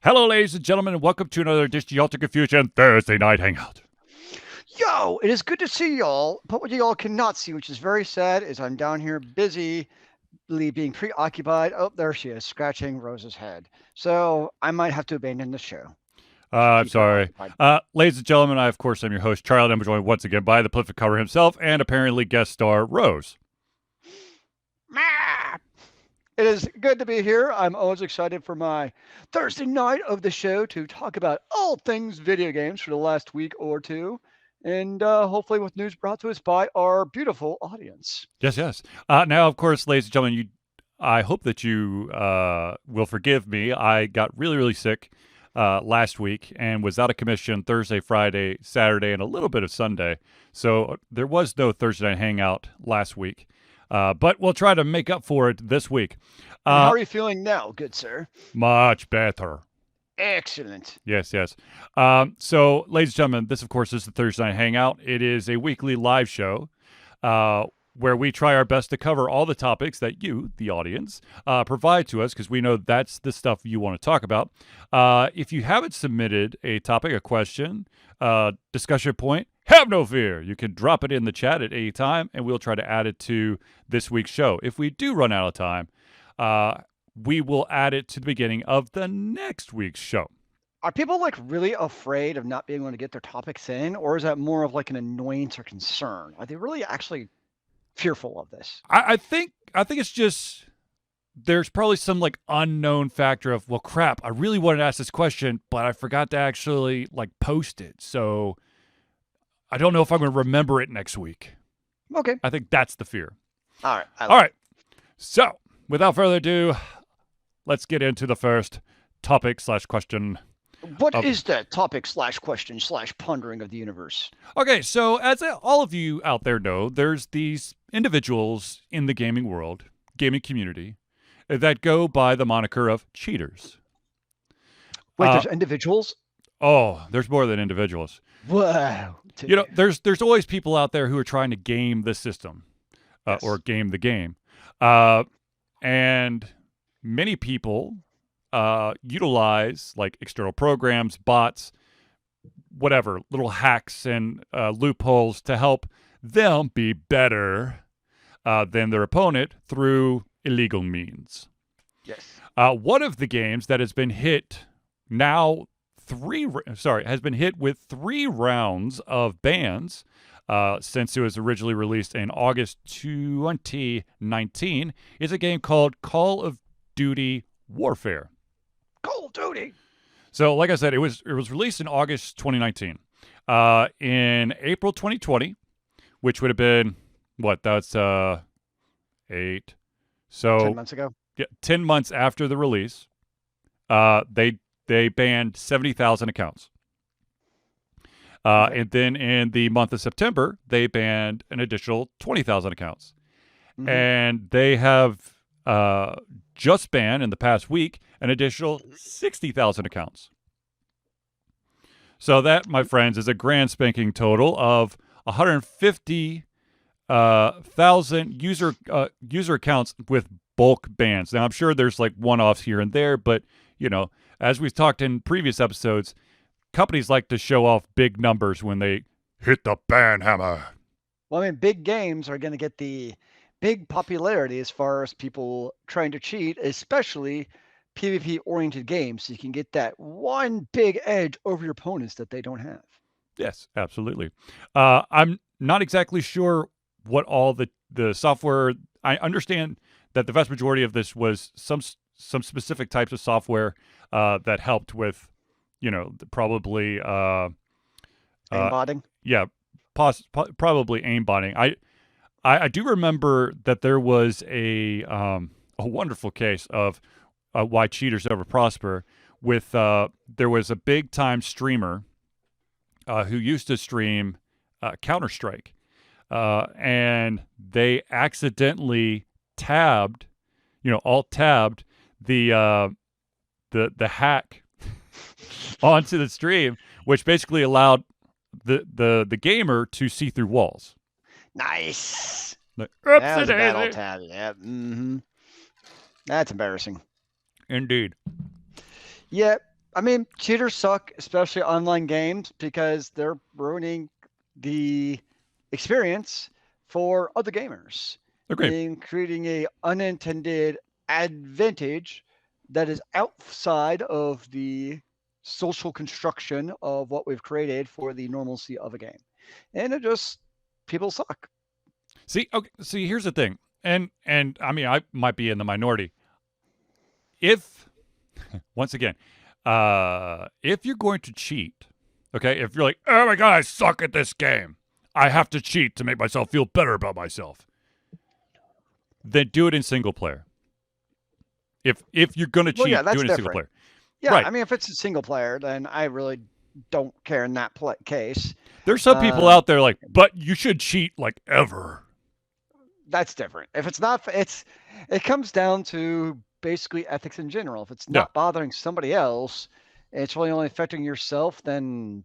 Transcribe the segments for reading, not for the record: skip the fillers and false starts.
Hello, ladies and gentlemen, and welcome to another edition of Y'all to Confusion Thursday Night Hangout. Yo, it is good to see y'all, but what y'all cannot see, which is very sad, is I'm down here busy being preoccupied. Oh, there she is, scratching Rose's head. So I might have to abandon the show. I'm Keep her sorry. occupied. Ladies and gentlemen, I, of course, am your host, Charlie. I'm joined once again by the prolific cover himself and apparently guest star, Rose. It is good to be here. I'm always excited for my Thursday night of the show to talk about all things video games for the last week or two. And hopefully with news brought to us by our beautiful audience. Yes. Now, of course, ladies and gentlemen, I hope that you will forgive me. I got really sick last week and was out of commission Thursday, Friday, Saturday, and a little bit of Sunday. So there was no Thursday night hangout last week. But we'll try to make up for it this week. And how are you feeling now, good sir? Much better. Excellent. Yes. So, ladies and gentlemen, this, of course, is the Thursday Night Hangout. It is a weekly live show where we try our best to cover all the topics that you, the audience, provide to us, because we know that's the stuff you want to talk about. If you haven't submitted a topic, a question, discussion point, have no fear. You can drop it in the chat at any time, and we'll try to add it to this week's show. If we do run out of time, we will add it to the beginning of the next week's show. Are people like really afraid of not being able to get their topics in, or is that more of like an annoyance or concern? Are they really actually fearful of this? I think it's just there's probably some like unknown factor of, well, crap, I really wanted to ask this question, but I forgot to actually like post it. So I don't know if I'm going to remember it next week. Okay. I think that's the fear. All right. All right. So without further ado, let's get into the first topic/question. What is that topic/question/pondering of the universe? Okay, so as all of you out there know, there's these individuals in the gaming world, gaming community, that go by the moniker of cheaters. Wait, there's individuals? Oh, there's more than individuals. Wow. You know, there's always people out there who are trying to game the system Yes. or game the game. And many people utilize like external programs, bots, whatever, little hacks and loopholes to help them be better than their opponent through illegal means. Yes. One of the games that has been hit now has been hit with 3 rounds of bans since it was originally released in August 2019 is a game called Call of Duty Warfare. Call of Duty. So, like I said, it was released in August 2019. In April 2020, which would have been what? That's 8. So 10 months ago. Yeah, 10 months after the release, they banned 70,000 accounts. Okay. And then in the month of September, they banned an additional 20,000 accounts. Mhm. And they have just banned in the past week an additional 60,000 accounts. So that, my friends, is a grand spanking total of 150,000 user accounts with bulk bans. Now, I'm sure there's like one-offs here and there, but, you know, as we've talked in previous episodes, companies like to show off big numbers when they hit the ban hammer. Well, I mean, big games are going to get the big popularity as far as people trying to cheat, especially PvP-oriented games. So you can get that one big edge over your opponents that they don't have. Yes, absolutely. I'm not exactly sure what all the software. I understand that the vast majority of this was some specific types of software that helped with, you know, probably Aimbotting? Yeah, probably aimbotting. I do remember that there was a wonderful case of why cheaters never prosper. With there was a big time streamer who used to stream Counter-Strike, and they accidentally alt-tabbed the hack onto the stream, which basically allowed the gamer to see through walls. Nice. Like, That was a bad old tab. Yeah. Mm-hmm. That's embarrassing. Indeed. Yeah. I mean, cheaters suck, especially online games, because they're ruining the experience for other gamers Agree. and creating a unintended advantage that is outside of the social construction of what we've created for the normalcy of a game. And it just people suck. See, okay, see, here's the thing, and I mean, I might be in the minority. If once again, if you're going to cheat, okay, if you're like, oh my god, I suck at this game, I have to cheat to make myself feel better about myself, then do it in single player. If you're gonna Well, yeah, cheat, do that's it in single different. player. Yeah, Right. I mean, if it's a single player, then I really don't care in that case. There's some people out there like, but you should cheat like ever. That's different. If it's not, it comes down to basically ethics in general. If it's Yeah. not bothering somebody else, and it's really only affecting yourself, then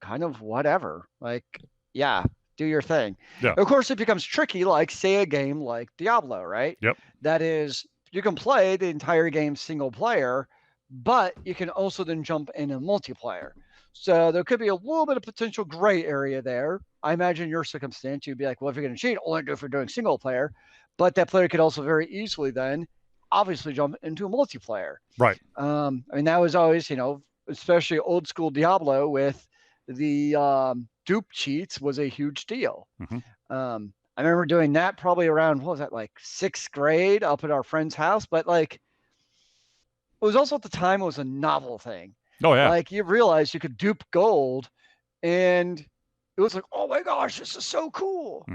kind of whatever. Like, yeah, do your thing. Yeah. Of course, it becomes tricky, like say a game like Diablo, right? Yep. That is, you can play the entire game single player, but you can also then jump in a multiplayer. So there could be a little bit of potential gray area there. I imagine your circumstance, you'd be like, well, if you're going to cheat, only do it if you're doing single player. But that player could also very easily then obviously jump into a multiplayer. Right. I mean, that was always, especially old school Diablo with the dupe cheats was a huge deal. I remember doing that probably around, what was that, like sixth grade up at our friend's house. But like, it was also at the time, it was a novel thing. Oh yeah. Like, you realize you could dupe gold, and it was like, oh my gosh, this is so cool.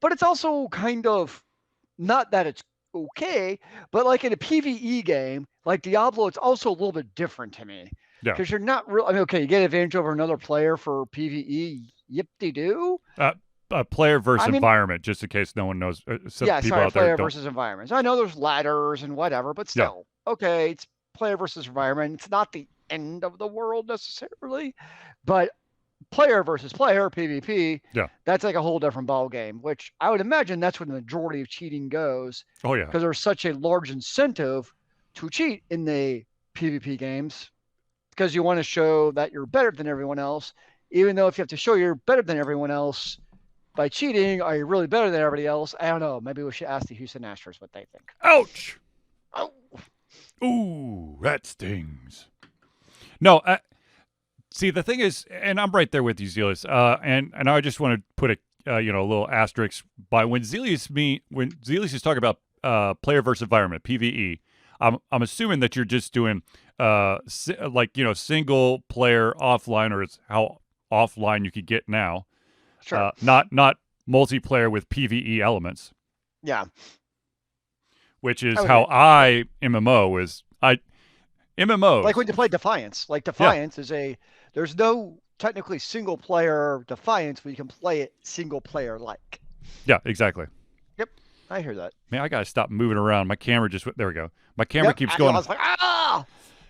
But it's also kind of not that it's okay, but like in a PvE game like Diablo, it's also a little bit different to me. Yeah. Because you're not real. I mean, okay, you get advantage over another player for PvE. Yip de doo. Player versus I mean, environment, just in case no one knows. yeah, People sorry, out there player don't. versus environments. I know there's ladders and whatever, but Yeah. still, okay, it's player versus environment. It's not the end of the world necessarily, but player versus player PvP, Yeah. that's like a whole different ball game. Which I would imagine that's where the majority of cheating goes. Oh yeah. Because there's such a large incentive to cheat in the PvP games, because you want to show that you're better than everyone else. Even though if you have to show you're better than everyone else by cheating, are you really better than everybody else? I don't know. Maybe we should ask the Houston Astros what they think. Ouch. Oh. Ooh, that stings. No, see, the thing is, and I'm right there with you, Zealeus. And I just want to put a little asterisk by when Zealeus is talking about player versus environment (PVE). I'm assuming that you're just doing single player offline, or it's how offline you could get now. Sure. Not multiplayer with PVE elements. Yeah. Which is how I MMO is. MMOs. Like when you play Defiance. Like Defiance is there's no technically single player Defiance, but you can play it single player like. Yeah, exactly. Yep, I hear that. Man, I gotta stop moving around. My camera there we go. My camera keeps going. I was like,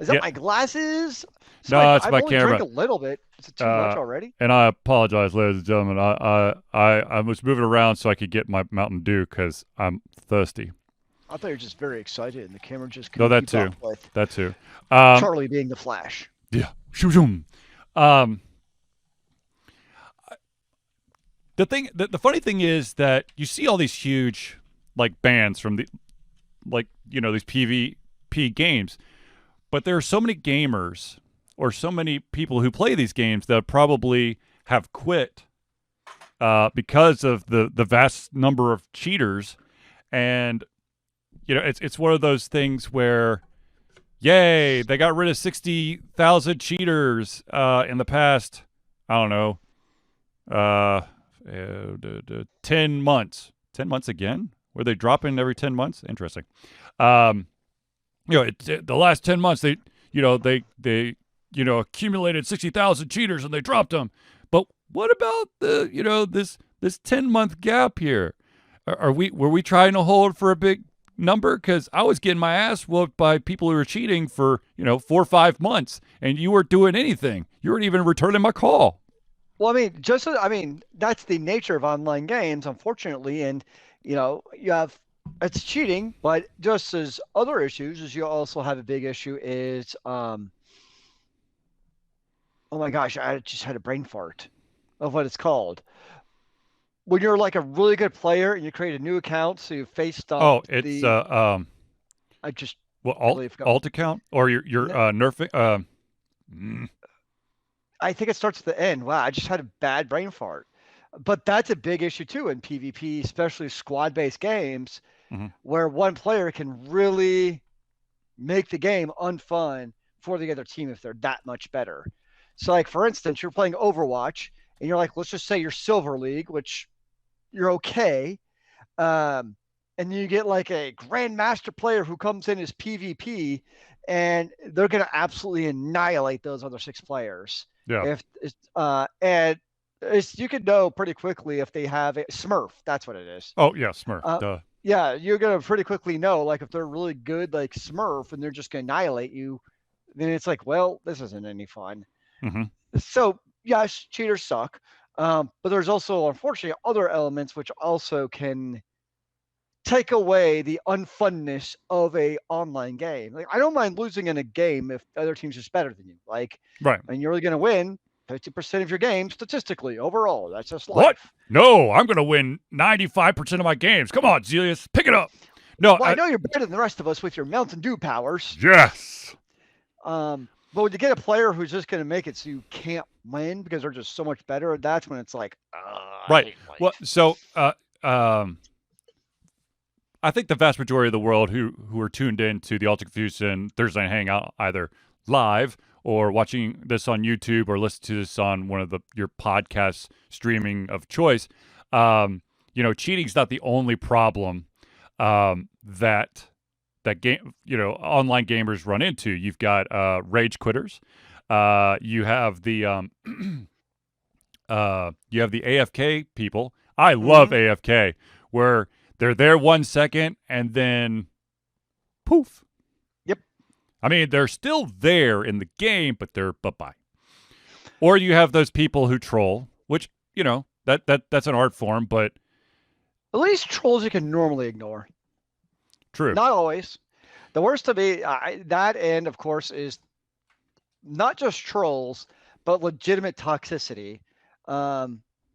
is that my glasses? No, it's I've my only camera. Drank a little bit. Is it too much already? And I apologize, ladies and gentlemen. I was moving around so I could get my Mountain Dew because I'm thirsty. I thought you were just very excited, and the camera just couldn't that too. Up with that too. Charlie being the Flash. Yeah. The funny thing is that you see all these huge like bans from these PvP games, but there are so many gamers or so many people who play these games that probably have quit because of the vast number of cheaters. And it's one of those things where, yay, they got rid of 60,000 cheaters in the past, I don't know, 10 months. 10 months again? Were they dropping every 10 months? Interesting. The last 10 months, they accumulated 60,000 cheaters and they dropped them. But what about this 10-month gap here? Were we trying to hold for a big number? Because I was getting my ass whooped by people who were cheating for 4 or 5 months, and you weren't doing anything. You weren't even returning my call. Well, I mean, that's the nature of online games, unfortunately, and you have it's cheating, but just as other issues, as you also have a big issue is Oh my gosh, I just had a brain fart of what it's called. When you're like a really good player and you create a new account, so you face Oh, stomped it's the. I just what completely forgot. alt account or your No, nerfing mm, I think it starts at the end. Wow, I just had a bad brain fart. But that's a big issue too in PvP, especially squad-based games, mhm. where one player can really make the game unfun for the other team if they're that much better. So, like for instance, you're playing Overwatch, and you're like, let's just say you're Silver League, which you're okay. Um, and you get like a grandmaster player who comes in as PvP, and they're going to absolutely annihilate those other six players. Yeah. If and you can know pretty quickly if they have a Smurf. That's what it is. Oh yeah, Smurf. Uh, Duh. yeah, you're gonna pretty quickly know, like if they're really good, like Smurf, and they're just gonna annihilate you. Then it's like, well, this isn't any fun. Hmm. So yes, cheaters suck, but there's also unfortunately other elements which also can take away the unfunness of a online game. Like I don't mind losing in a game if the other team's just better than you. Like, Right. and you're only going to win 50% of your game statistically overall. That's just What? life. No, I'm gonna win 95% of my games. Come on, Zealeus, pick it up. No, Well, I know you're better than the rest of us with your Mountain Dew powers. yes. But when you get a player who's just going to make it so you can't win because they're just so much better, that's when it's like, I Right. hate Well, life. so I think the vast majority of the world who are tuned in to the Ultra Confusion Thursday Night Hangout, either live or watching this on YouTube or listen to this on one of your podcast streaming of choice, cheating's not the only problem that game online gamers run into. You've got rage quitters. You have the AFK people. I love Mm-hmm. AFK, where they're there 1 second and then poof. Yep. I mean, they're still there in the game, but they're bye-bye. Or you have those people who troll, which, that's an art form, but At least trolls you can normally ignore. true. Not always. The worst to me, that end, of course, is not just trolls, but legitimate toxicity,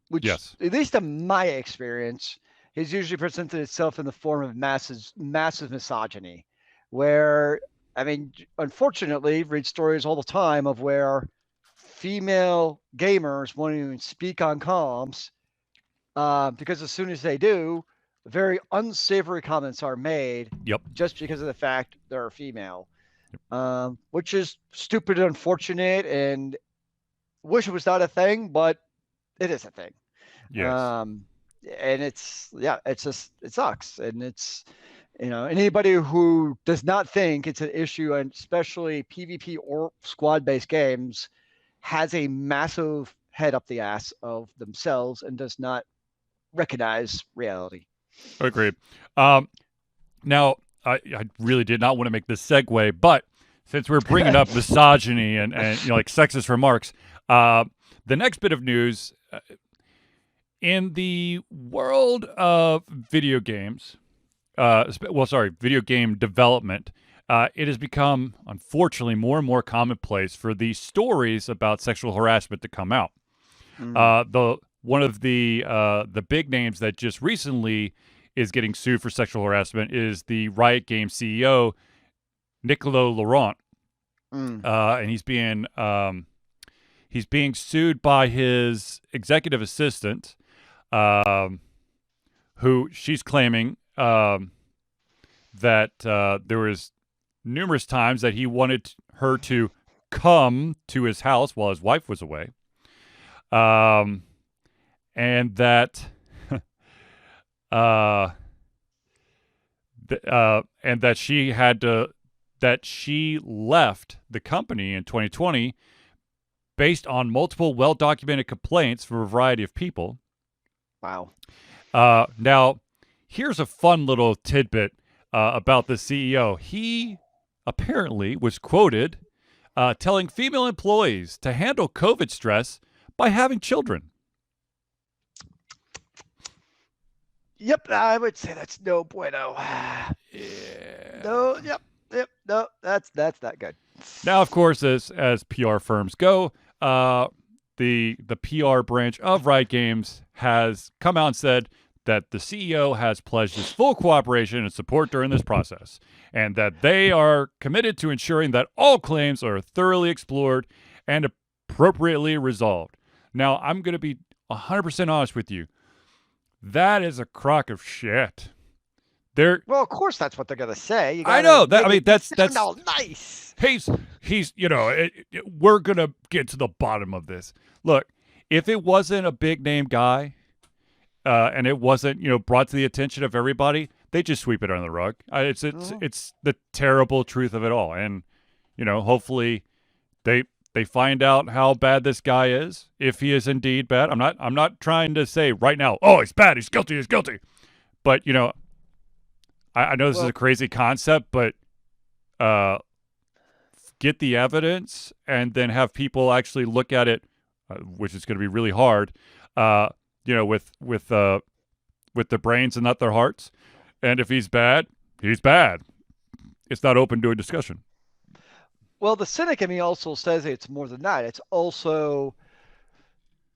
which, Yes. at least in my experience, has usually presented itself in the form of massive misogyny, where, I mean, unfortunately, read stories all the time of where female gamers won't even speak on comms because as soon as they do, very unsavory comments are made Yep. just because of the fact they're female, which is stupid and unfortunate and wish it was not a thing, but it is a thing. Yes. And it's just, it sucks. And it's, anybody who does not think it's an issue, and especially PvP or squad based games, has a massive head up the ass of themselves and does not recognize reality. Agreed. Now, I really did not want to make this segue, but since we're bringing up misogyny and like sexist remarks, the next bit of news in the world of video games, video game development, it has become, unfortunately, more and more commonplace for these stories about sexual harassment to come out. One of the big names that just recently is getting sued for sexual harassment is the Riot Games CEO, Niccolo Laurent, and he's being sued by his executive assistant, who she's claiming that there was numerous times that he wanted her to come to his house while his wife was away, and that and that she left the company in 2020 based on multiple well-documented complaints from a variety of people. Wow. Now, here's a fun little tidbit about the CEO. He apparently was quoted telling female employees to handle COVID stress by having children. Yep, I would say that's no bueno. Yeah. No, yep, no, that's not good. Now, of course, as PR firms go, the PR branch of Riot Games has come out and said that the CEO has pledged his full cooperation and support during this process, and that they are committed to ensuring that all claims are thoroughly explored and appropriately resolved. Now, I'm going to be 100% honest with you. That is a crock of shit. Well, of course, that's what they're gonna say. I know that. I mean, that's all nice. He's we're gonna get to the bottom of this. Look, if it wasn't a big name guy, and it wasn't brought to the attention of everybody, they just sweep it under the rug. It's the terrible truth of it all, and hopefully they find out how bad this guy is, if he is indeed bad. I'm not trying to say right now, oh, he's bad, he's guilty, but I know this is a crazy concept, but get the evidence and then have people actually look at it, which is going to be really hard, with the brains and not their hearts. And if he's bad, he's bad. It's not open to a discussion. Well, the cynic in me also says it's more than that. It's also,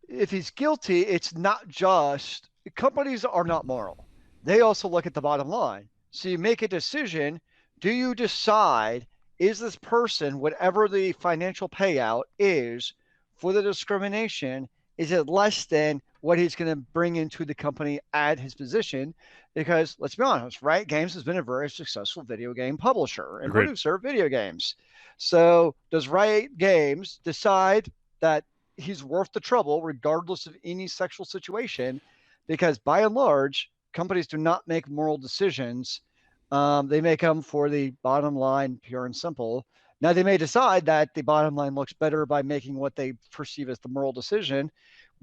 if he's guilty, it's not just, companies are not moral. They also look at the bottom line. So you make a decision. Do you decide, is this person, whatever the financial payout is for the discrimination, is it less than what he's going to bring into the company at his position? Because let's be honest, Riot Games has been a very successful video game publisher and producer of video games. So does Riot Games decide that he's worth the trouble regardless of any sexual situation? Because by and large, companies do not make moral decisions. They make them for the bottom line, pure and simple. Now, they may decide that the bottom line looks better by making what they perceive as the moral decision,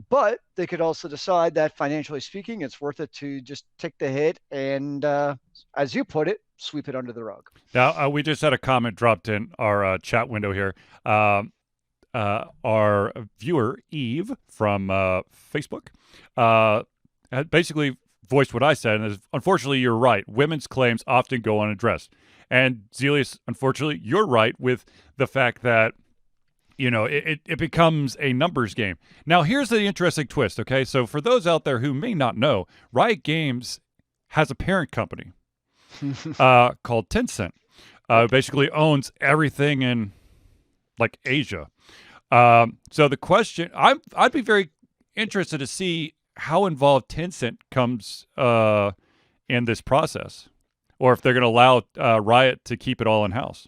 but they could also decide that financially speaking, it's worth it to just take the hit and, as you put it, sweep it under the rug. Now, we just had a comment dropped in our chat window here. Our viewer, Eve, from Facebook, had basically voiced what I said, and unfortunately, you're right. Women's claims often go unaddressed. And Zealeus, unfortunately, you're right with the fact that, it becomes a numbers game. Now, here's the interesting twist, okay? So for those out there who may not know, Riot Games has a parent company called Tencent. Basically owns everything in, like, Asia. So the question, I'd be very interested to see how involved Tencent comes in this process, or if they're going to allow Riot to keep it all in house.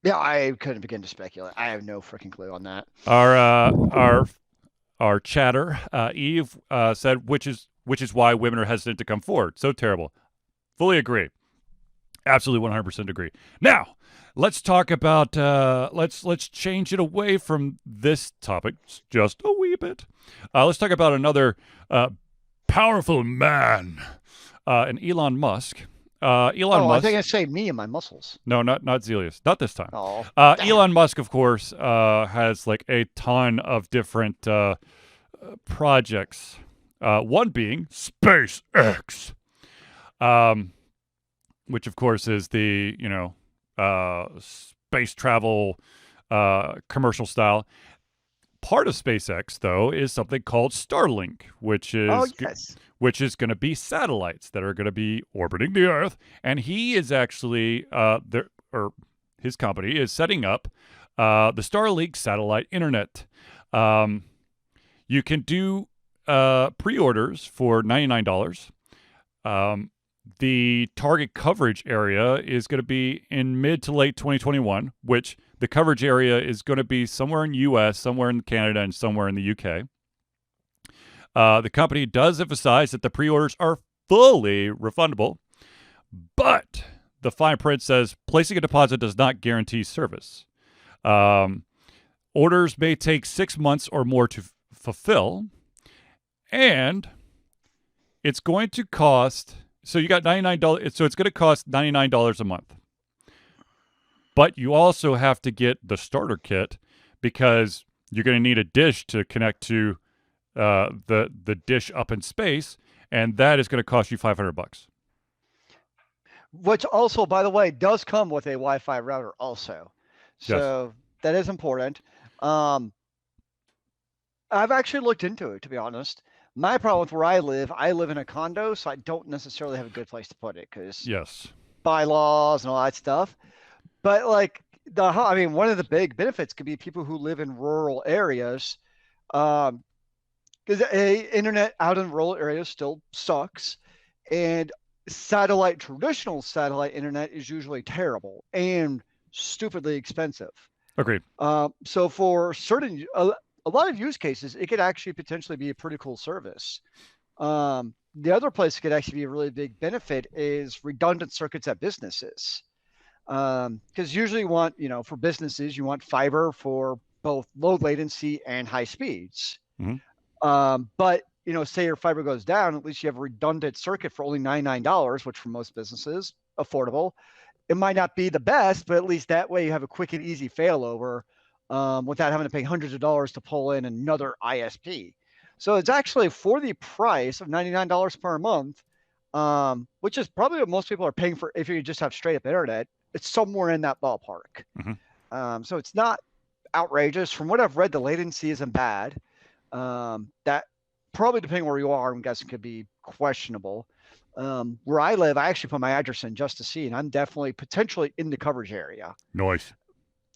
Yeah, I couldn't begin to speculate. I have no freaking clue on that. Our chatter, Eve, said, which is why women are hesitant to come forward. So terrible. Fully agree. Absolutely 100% agree. Now, let's talk about, let's change it away from this topic just a wee bit. Let's talk about another powerful man, and Elon Musk. Musk. I think I say me and my muscles. No, not Zealeus. Not this time. Oh, Elon Musk, of course, has like a ton of different projects. One being SpaceX, which of course is the space travel commercial style. Part of SpaceX, though, is something called Starlink, which is going to be satellites that are going to be orbiting the Earth. And he is actually his company is setting up the Starlink satellite internet. You can do pre-orders for $99. The target coverage area is going to be in mid to late 2021, which the coverage area is going to be somewhere in the U.S., somewhere in Canada, and somewhere in the U.K. The company does emphasize that the pre-orders are fully refundable, but the fine print says placing a deposit does not guarantee service. Orders may take 6 months or more to fulfill, and it's going to cost... So you got $99. So it's going to cost $99 a month. But you also have to get the starter kit, because you're going to need a dish to connect to the dish up in space, and that is going to cost you $500. Which also, by the way, does come with a Wi-Fi router also. So That is important. Um, I've actually looked into it, to be honest. My problem with where I live in a condo, so I don't necessarily have a good place to put it because Yes. bylaws and all that stuff. But like I mean, one of the big benefits could be people who live in rural areas, because internet out in rural areas still sucks, and traditional satellite internet is usually terrible and stupidly expensive. Agreed. So for a lot of use cases, it could actually potentially be a pretty cool service. The other place it could actually be a really big benefit is redundant circuits at businesses. Because usually you want, for businesses, you want fiber for both low latency and high speeds. Mhm. But say your fiber goes down, at least you have a redundant circuit for only $99, which for most businesses, affordable. It might not be the best, but at least that way you have a quick and easy failover without having to pay hundreds of dollars to pull in another ISP. So it's actually for the price of $99 per month, which is probably what most people are paying for if you just have straight up internet. It's somewhere in that ballpark. So it's not outrageous. From what I've read, the latency isn't bad. That probably depending where you are, I'm guessing could be questionable. Where I live, I actually put my address in just to see, and I'm definitely potentially in the coverage area. Nice.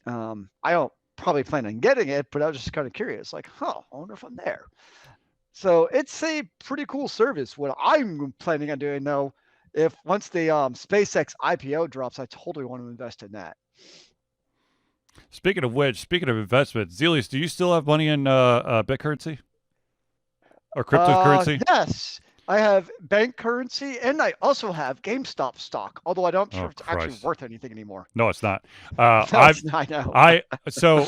I don't probably plan on getting it, but I was just kind of curious, like, I wonder if I'm there. So it's a pretty cool service. What I'm planning on doing, though, if once the SpaceX IPO drops, I totally want to invest in that. Speaking of which, speaking of investment, Zealeus, do you still have money in BitCurrency or cryptocurrency? Yes, I have bank currency, and I also have GameStop stock. Although I don't sure if it's actually Christ. worth anything anymore. No, it's not. No, it's not, I know. So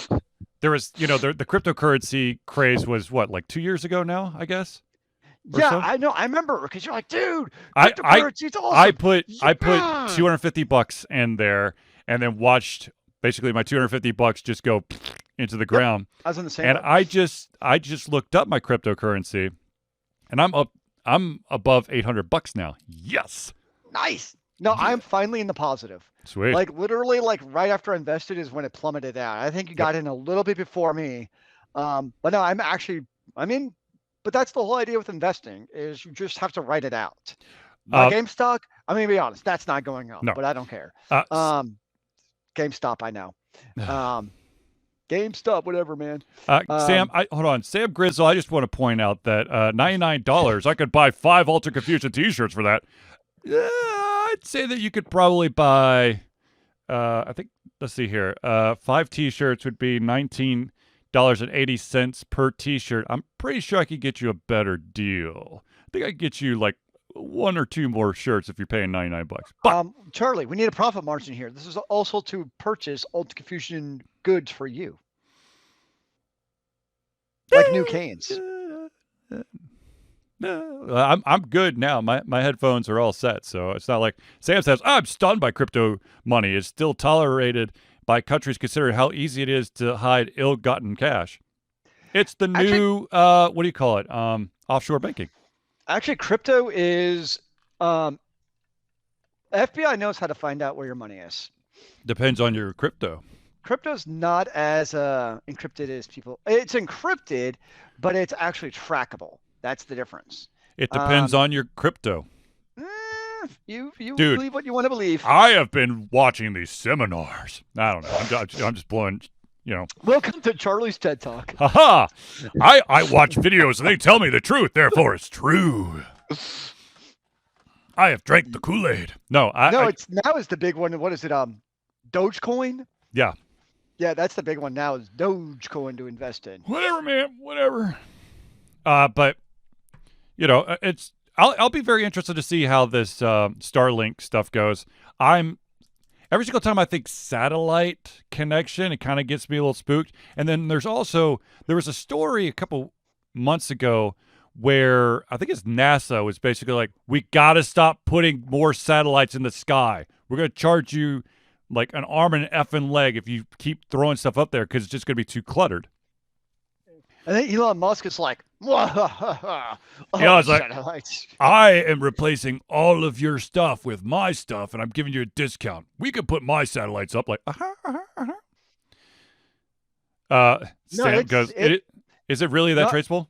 there was, the cryptocurrency craze was what, like 2 years ago now, I guess? Yeah, so? I know. I remember because you're like, dude, I cryptocurrency's awesome. I put $250 in there and then watched basically my $250 just go into the ground. I was in the same. And I just looked up my cryptocurrency, and I'm above $800 now. Yes. Nice. No, I'm finally in the positive. Sweet. Like literally, like right after I invested is when it plummeted out. I think you got in a little bit before me. But no, but that's the whole idea with investing is you just have to write it out. My GameStop, I'm gonna be honest, that's not going up, but I don't care. GameStop, I know. GameStop, whatever, man. Sam, hold on. Sam Grizzle, I just want to point out that $99, I could buy 5 Ultra Confusion t-shirts for that. I'd say that you could probably buy, I think, let's see here. 5 t-shirts would be $19.80 per t-shirt. I'm pretty sure I could get you a better deal. I think I could get you like 1 or 2 more shirts if you're paying $99. But Charlie, we need a profit margin here. This is also to purchase Ultra Confusion goods for you, like new canes. I'm good now. My headphones are all set, so it's not like Sam says, I'm stunned by crypto money. It's still tolerated by countries considering how easy it is to hide ill-gotten cash. It's the new, what do you call it? Offshore banking. Actually, crypto is, FBI knows how to find out where your money is. Depends on your crypto. Crypto's not as encrypted as people. It's encrypted, but it's actually trackable. That's the difference. It depends on your crypto. You Dude, believe what you want to believe. I have been watching these seminars. I don't know. I'm just blowing, Welcome to Charlie's TED Talk. Haha! I watch videos and they tell me the truth, therefore it's true. I have drank the Kool-Aid. No, it's the big one. What is it? Dogecoin? Yeah. Yeah, that's the big one now is Dogecoin to invest in. Whatever, man. Whatever. But I'll be very interested to see how this Starlink stuff goes. Every single time I think satellite connection, it kind of gets me a little spooked. And then there was a story a couple months ago where I think it's NASA was basically like, we got to stop putting more satellites in the sky. We're going to charge you like an arm and an effing leg if you keep throwing stuff up there because it's just going to be too cluttered. I think Elon Musk is like, Elon's like, I am replacing all of your stuff with my stuff, and I'm giving you a discount. We could put my satellites up like, No, Sam goes, is it really that no, traceable?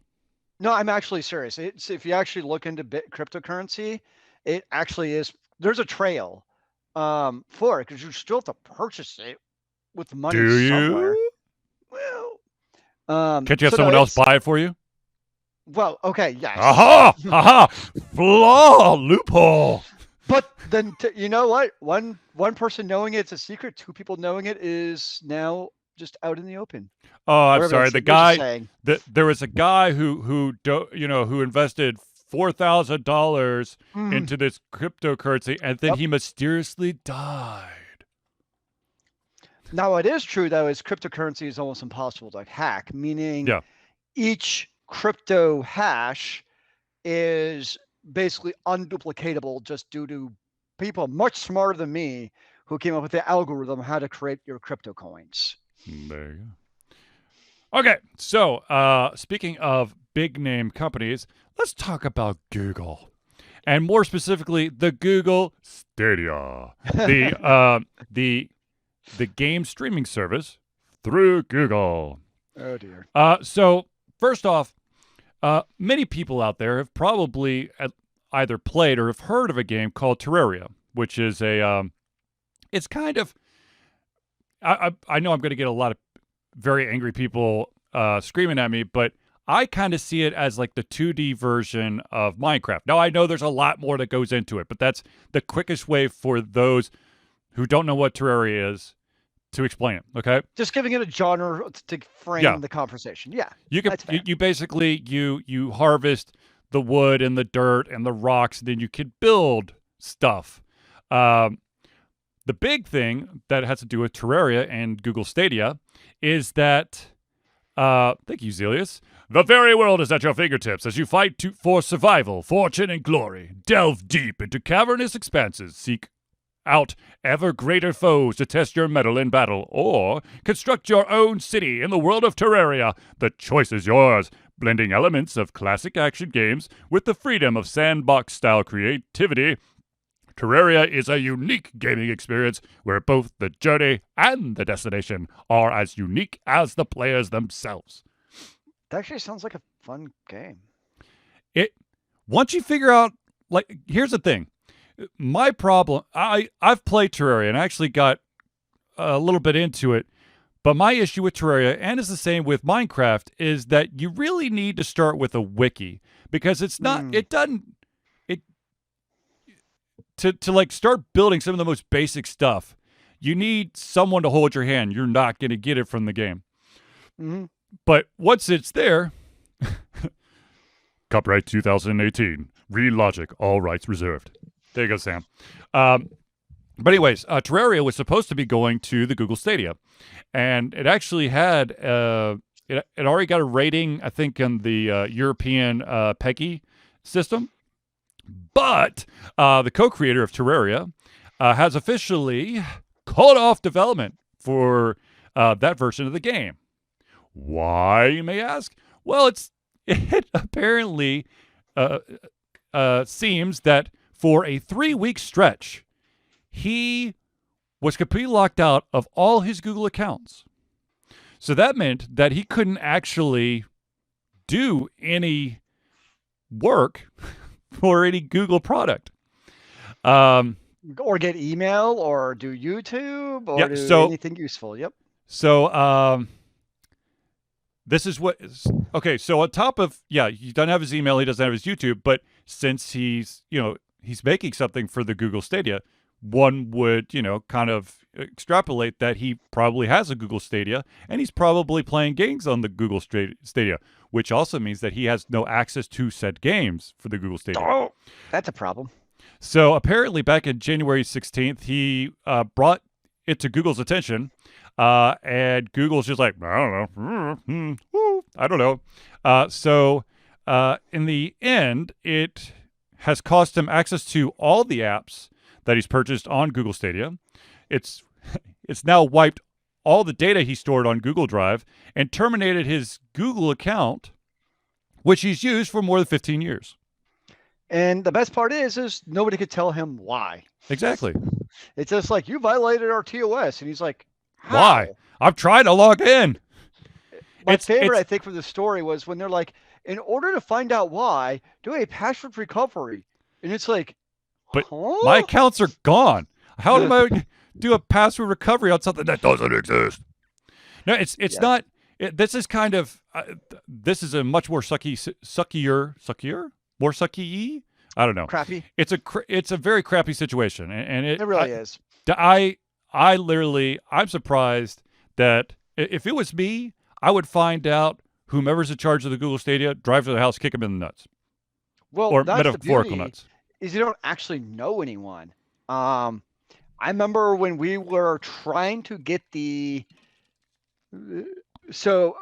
no. I'm actually serious. It's if you actually look into cryptocurrency, it actually is. There's a trail for it because you still have to purchase it with money Do somewhere. you? Well, Can't you have so no, someone else it's buy it for you? well, okay, yes. Aha! Aha! Flaw! Loophole! But then you know what? One person knowing it's a secret, two people knowing it is now just out in the open. Oh, I'm Whatever sorry. The they're just guy saying. there was a guy who invested $4,000 Mhm. into this cryptocurrency, and then Yep. he mysteriously died. Now it is true though, is cryptocurrency is almost impossible to hack, meaning Yeah. each crypto hash is basically unduplicatable just due to people much smarter than me who came up with the algorithm how to create your crypto coins. There you go. Okay, so speaking of big name companies, let's talk about Google, and more specifically, the Google Stadia, the game streaming service through Google. Oh dear. So first off, many people out there have probably either played or have heard of a game called Terraria, which is it's kind of, I know I'm going to get a lot of very angry people screaming at me, but I kind of see it as like the 2D version of Minecraft. Now, I know there's a lot more that goes into it, but that's the quickest way for those who don't know what Terraria is to explain it, okay? Just giving it a genre to frame Yeah. the conversation. Yeah. You can That's fair. you basically you harvest the wood and the dirt and the rocks, and then you can build stuff. Um, the big thing that has to do with Terraria and Google Stadia is that thank you, Zealeus. The very world is at your fingertips as you fight for survival, fortune, and glory. Delve deep into cavernous expanses, seek out ever greater foes to test your mettle in battle, or construct your own city in the world of Terraria. The choice is yours, blending elements of classic action games with the freedom of sandbox-style creativity. Terraria is a unique gaming experience where both the journey and the destination are as unique as the players themselves. That actually sounds like a fun game. Once you figure out, like, here's the thing. My problem, I've played Terraria and I actually got a little bit into it, but my issue with Terraria, and it's the same with Minecraft, is that you really need to start with a wiki because it's not, it doesn't, it to like start building some of the most basic stuff. You need someone to hold your hand. You're not going to get it from the game. Mm-hmm. But once it's there, copyright 2018, Read Logic, all rights reserved. There you go, Sam. But anyways, Terraria was supposed to be going to the Google Stadia, and it actually had it already got a rating, I think, in the European PEGI system. But the co-creator of Terraria has officially called off development for that version of the game. Why, you may ask? Well, it apparently seems that for a 3-week stretch, he was completely locked out of all his Google accounts. So that meant that he couldn't actually do any work for any Google product. Or get email or do YouTube or do anything useful. Yep. So this is what okay, so on top of he doesn't have his email, he doesn't have his YouTube, but since he's making something for the Google Stadia, one would, kind of extrapolate that he probably has a Google Stadia and he's probably playing games on the Google Stadia, which also means that he has no access to said games for the Google Stadia. Oh, that's a problem. So apparently back in January 16th, he brought it to Google's attention, and Google's just like, I don't know. So in the end, it has cost him access to all the apps that he's purchased on Google Stadia. It's now wiped all the data he stored on Google Drive and terminated his Google account, which he's used for more than 15 years. And the best part is nobody could tell him why. Exactly. It's just like, you violated our TOS. And he's like, how? Why? I've tried to log in. My favorite, it's I think, from the story was when they're like, in order to find out why, do a password recovery. And it's like, but my huh? accounts are gone. How do I do a password recovery on something that doesn't exist? No, it's Yes. not. This is kind of this is a much more suckier, more sucky. I don't know. Crappy. It's a very crappy situation, and It really is. I literally I'm surprised that if it was me, I would find out whomever's in charge of the Google Stadia, drive to the house, kick them in the nuts, Well, or that's the metaphorical beauty nuts. is you don't actually know anyone. Um, I remember when we were trying to get so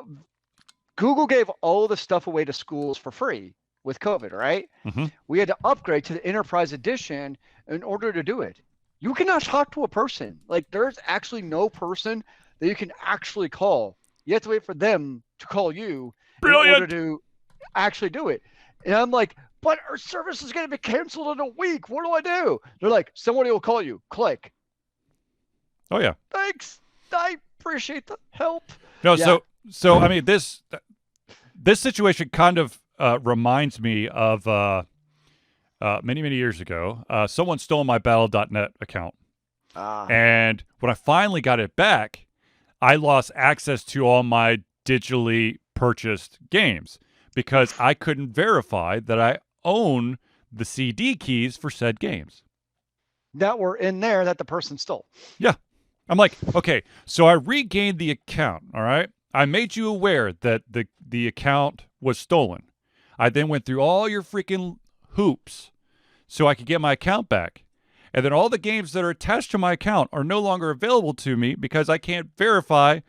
Google gave all the stuff away to schools for free with COVID, right? Mm-hmm. We had to upgrade to the Enterprise Edition in order to do it. You cannot talk to a person. Like there's actually no person that you can actually call. You have to wait for them to call you in order Brilliant. to actually do it. And I'm like, but our service is going to be canceled in a week. What do I do? They're like, somebody will call you. Click. Oh yeah. Thanks. I appreciate the help. No. Yeah. So I mean this situation kind of reminds me of many years ago. Someone stole my Battle.net account, and when I finally got it back, I lost access to all my digitally purchased games because I couldn't verify that I own the CD keys for said games. that were in there that the person stole. Yeah. I'm like, okay, so I regained the account, all right? I made you aware that the account was stolen. I then went through all your freaking hoops so I could get my account back. And then all the games that are attached to my account are no longer available to me because I can't verify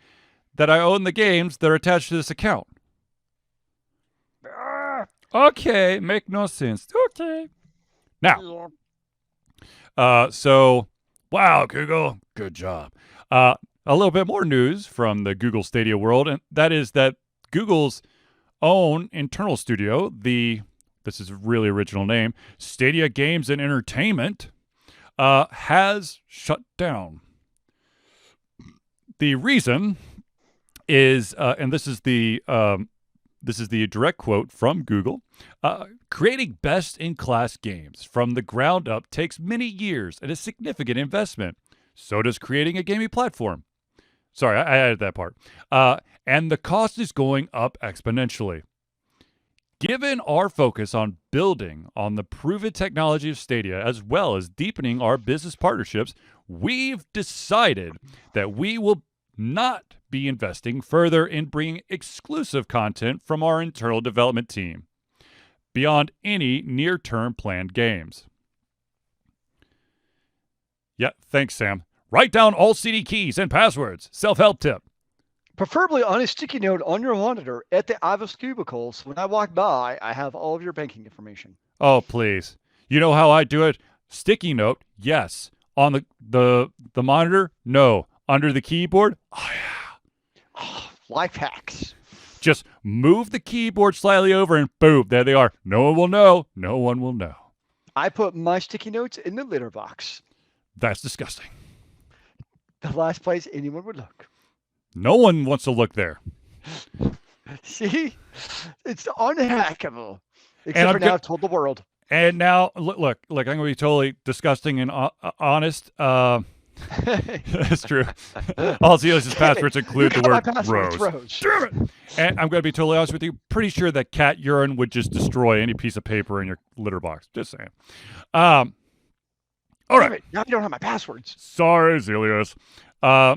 that I own the games that are attached to this account. Okay, make no sense. Okay. Now, so, wow, Google, good job. A little bit more news from the Google Stadia world, and that is that Google's own internal studio, this is a really original name, Stadia Games and Entertainment, has shut down. The reason is, and this is the direct quote from Google. Creating best-in-class games from the ground up takes many years and a significant investment. So does creating a gaming platform. Sorry, I added that part. And the cost is going up exponentially. Given our focus on building on the proven technology of Stadia, as well as deepening our business partnerships, we've decided that we will not be investing further in bringing exclusive content from our internal development team beyond any near-term planned games. Yeah, thanks, Sam. Write down all CD keys and passwords. Self-help tip. Preferably on a sticky note on your monitor at the office cubicles. When I walk by, I have all of your banking information. Oh, please. You know how I do it? Sticky note, yes. On the monitor, no. Under the keyboard, oh yeah. Oh, life hacks. Just move the keyboard slightly over and boom, there they are. No one will know. No one will know. I put my sticky notes in the litter box. That's disgusting. The last place anyone would look. No one wants to look there. See? It's unhackable. Except for now I've told the world. And now, look, I'm going to be totally disgusting and honest. That's true. All Zealeus' passwords include the word rose. Damn it! And I'm going to be totally honest with you. Pretty sure that cat urine would just destroy any piece of paper in your litter box. Just saying. All right. Now you don't have my passwords. Sorry, Zealeus. I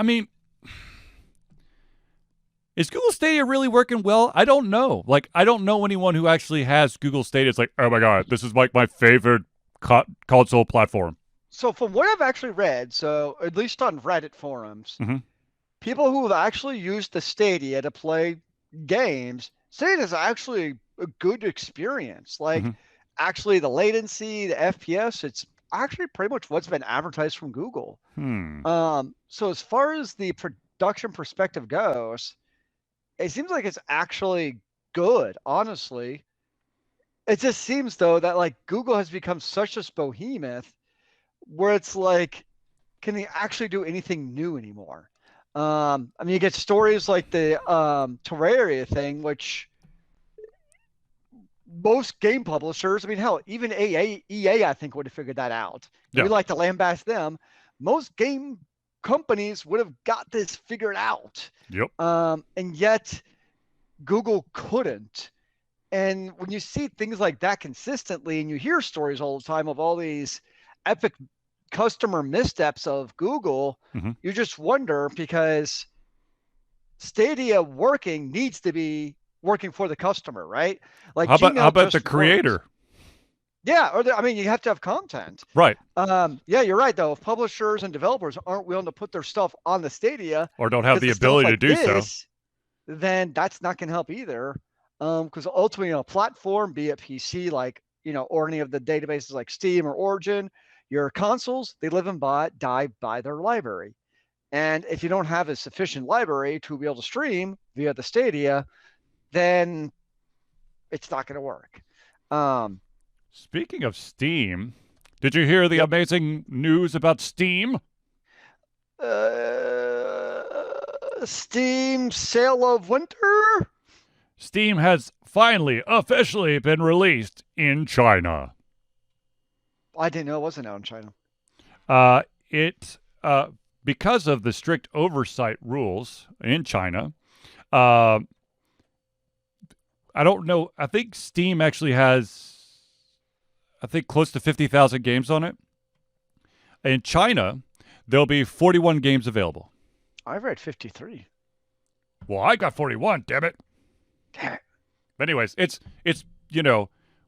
mean, is Google Stadia really working well? I don't know. Like, I don't know anyone who actually has Google Stadia. It's like, oh my God, this is like my favorite console platform. So from what I've actually read, so at least on Reddit forums, people who have actually used the Stadia to play games say it is actually a good experience. Like, actually the latency, the FPS, it's actually pretty much what's been advertised from Google. So as far as the production perspective goes, it seems like it's actually good, honestly. It just seems though that like Google has become such a behemoth where it's like can they actually do anything new anymore? I mean, you get stories like the Terraria thing, which most game publishers, I mean, hell, even EA, I think, would have figured that out. Yeah. We like to lambast them. Most game companies would have got this figured out. Yep. And yet Google couldn't. And when you see things like that consistently, and you hear stories all the time of all these epic customer missteps of Google, you just wonder, because Stadia working needs to be working for the customer, right? Like, how about the creator? Works. Yeah, I mean, you have to have content. Right. Yeah, you're right, though. If publishers and developers aren't willing to put their stuff on the Stadia, or don't have the ability to do so, then that's not going to help either. Because ultimately, a platform, be it PC, like, or any of the databases like Steam or Origin, your consoles, they live and die by their library. And if you don't have a sufficient library to be able to stream via the Stadia, then it's not going to work. Speaking of Steam, did you hear the amazing news about Steam? Steam Sale of Winter? Steam has finally officially been released in China. I didn't know it wasn't out in China. Because of the strict oversight rules in China, I don't know. I think Steam actually has, close to 50,000 games on it. In China, there'll be 41 games available. I've read 53. Well, I got 41, damn it. Damn it. But anyways, it's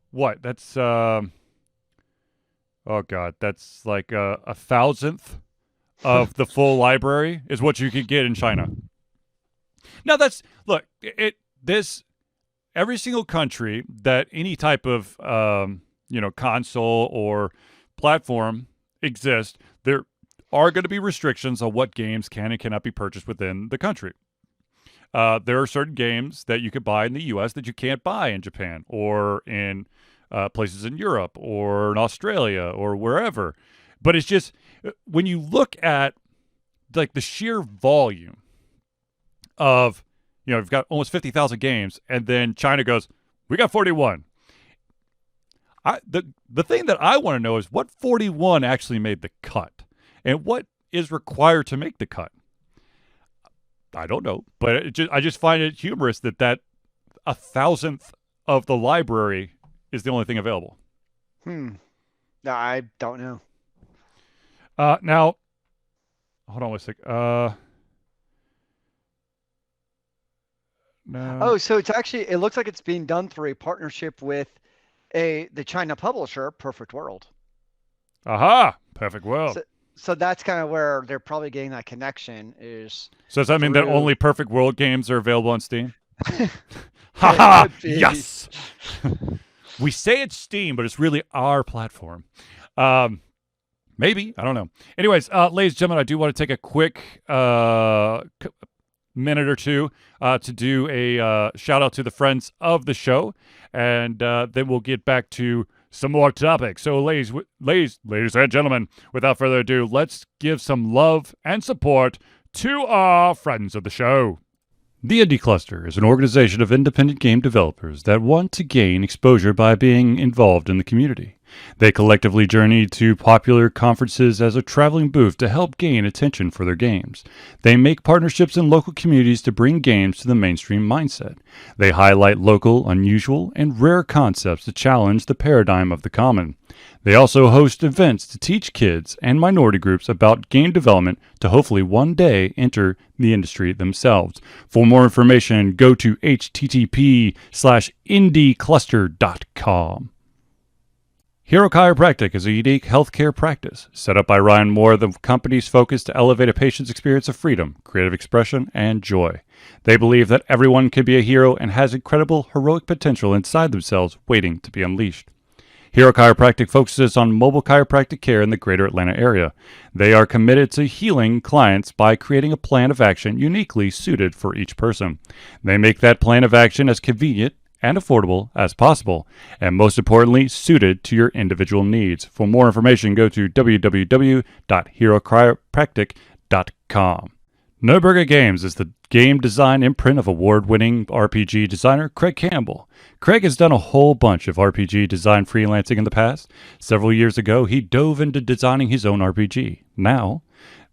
what? That's, oh God, that's like a 1,000th of the full library is what you could get in China. Now every single country that any type of, console or platform exists, there are going to be restrictions on what games can and cannot be purchased within the country. There are certain games that you could buy in the U.S. that you can't buy in Japan or in places in Europe or in Australia or wherever. But it's just, when you look at like the sheer volume of, you've got almost 50,000 games, and then China goes, we got 41. The thing that I want to know is what 41 actually made the cut, and what is required to make the cut. I don't know, but I just find it humorous that 1,000th of the library is the only thing available. No, I don't know. Now, hold on a sec. No. Oh, so it's actually, it looks like it's being done through a partnership with the China publisher, Perfect World. Aha! Perfect World. So that's kind of where they're probably getting that connection is. So does that mean that only Perfect World games are available on Steam? Haha! Yes! We say it's Steam, but it's really our platform. Maybe. I don't know. Anyways, ladies and gentlemen, I do want to take a quick minute or two to do a shout out to the friends of the show, and then we'll get back to some more topics. So ladies and gentlemen, without further ado, let's give some love and support to our friends of the show. The Indie Cluster is an organization of independent game developers that want to gain exposure by being involved in the community. They collectively journey to popular conferences as a traveling booth to help gain attention for their games. They make partnerships in local communities to bring games to the mainstream mindset. They highlight local, unusual, and rare concepts to challenge the paradigm of the common. They also host events to teach kids and minority groups about game development to hopefully one day enter the industry themselves. For more information, go to http://indiecluster.com. Hero Chiropractic is a unique healthcare practice set up by Ryan Moore, the company's focus to elevate a patient's experience of freedom, creative expression, and joy. They believe that everyone can be a hero and has incredible heroic potential inside themselves waiting to be unleashed. Hero Chiropractic focuses on mobile chiropractic care in the greater Atlanta area. They are committed to healing clients by creating a plan of action uniquely suited for each person. They make that plan of action as convenient and affordable as possible, and most importantly, suited to your individual needs. For more information, go to www.chiropractic.com. Nerdburger Games is the game design imprint of award-winning RPG designer Craig Campbell. Craig has done a whole bunch of RPG design freelancing in the past. Several years ago, he dove into designing his own RPG. Now,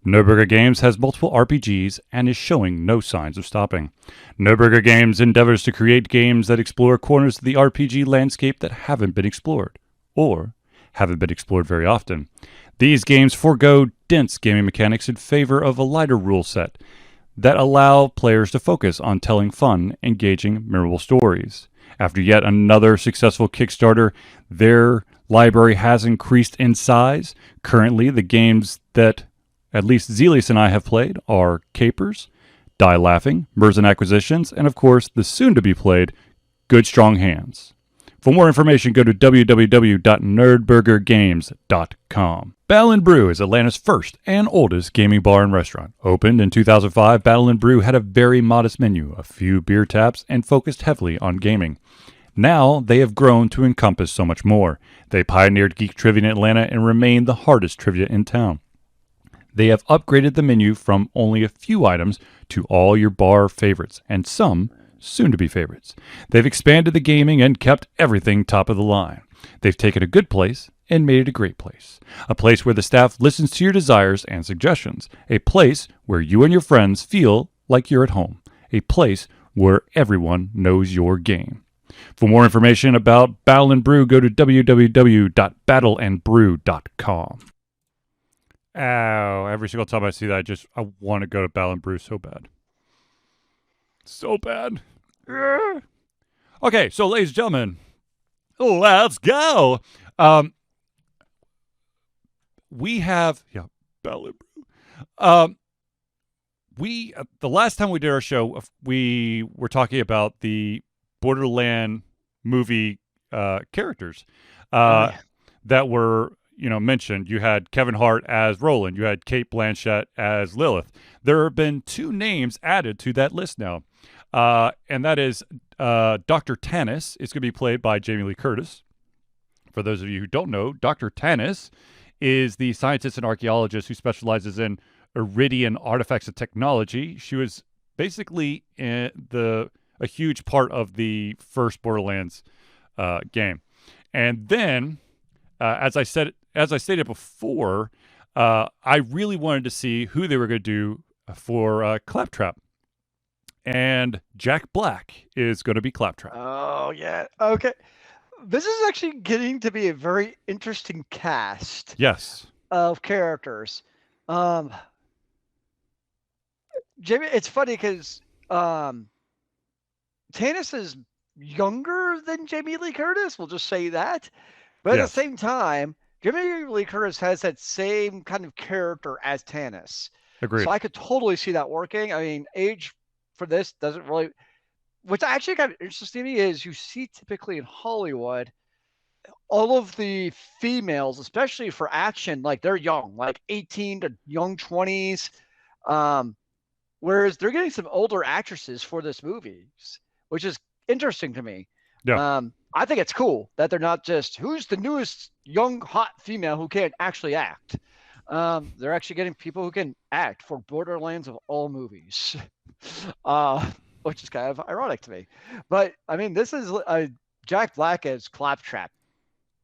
Nerdburger Games has multiple RPGs and is showing no signs of stopping. Nerdburger Games endeavors to create games that explore corners of the RPG landscape that haven't been explored, or haven't been explored very often. These games forego dense gaming mechanics in favor of a lighter rule set that allow players to focus on telling fun, engaging, memorable stories. After yet another successful Kickstarter, their library has increased in size. Currently, the games that at least Zealeus and I have played are Capers, Die Laughing, Mercs and Acquisitions, and of course, the soon-to-be-played Good Strong Hands. For more information, go to www.nerdburgergames.com. Battle and Brew is Atlanta's first and oldest gaming bar and restaurant. Opened in 2005, Battle and Brew had a very modest menu, a few beer taps, and focused heavily on gaming. Now, they have grown to encompass so much more. They pioneered geek trivia in Atlanta and remain the hardest trivia in town. They have upgraded the menu from only a few items to all your bar favorites, and some soon-to-be favorites. They've expanded the gaming and kept everything top of the line. They've taken a good place and made it a great place. A place where the staff listens to your desires and suggestions. A place where you and your friends feel like you're at home. A place where everyone knows your game. For more information about Battle and Brew, go to www.battleandbrew.com. Ow, every single time I see that, I want to go to Battle and Brew so bad. So bad. Okay, so ladies and gentlemen, let's go. We have Battle and Brew. The last time we did our show, we were talking about the Borderlands movie characters that were mentioned. You had Kevin Hart as Roland. You had Cate Blanchett as Lilith. There have been 2 names added to that list now. And that is Dr. Tannis is going to be played by Jamie Lee Curtis. For those of you who don't know, Dr. Tannis is the scientist and archaeologist who specializes in Iridian artifacts and technology. She was basically a huge part of the first Borderlands game. And then, as I stated before, I really wanted to see who they were going to do for Claptrap. And Jack Black is going to be Claptrap. Oh, yeah. Okay. This is actually getting to be a very interesting cast. Yes. Of characters. Jamie, it's funny because Tannis is younger than Jamie Lee Curtis. We'll just say that. But at the same time, Jamie Lee Curtis has that same kind of character as Tannis. Agreed. So I could totally see that working. I mean, age for this doesn't really. What's actually kind of interesting to me is you see typically in Hollywood, all of the females, especially for action, like they're young, like 18 to young 20s. Whereas they're getting some older actresses for this movie, which is interesting to me. Yeah. I think it's cool that they're not just who's the newest young hot female who can't actually act. They're actually getting people who can act for Borderlands of all movies, which is kind of ironic to me. But I mean, this is Jack Black as Claptrap.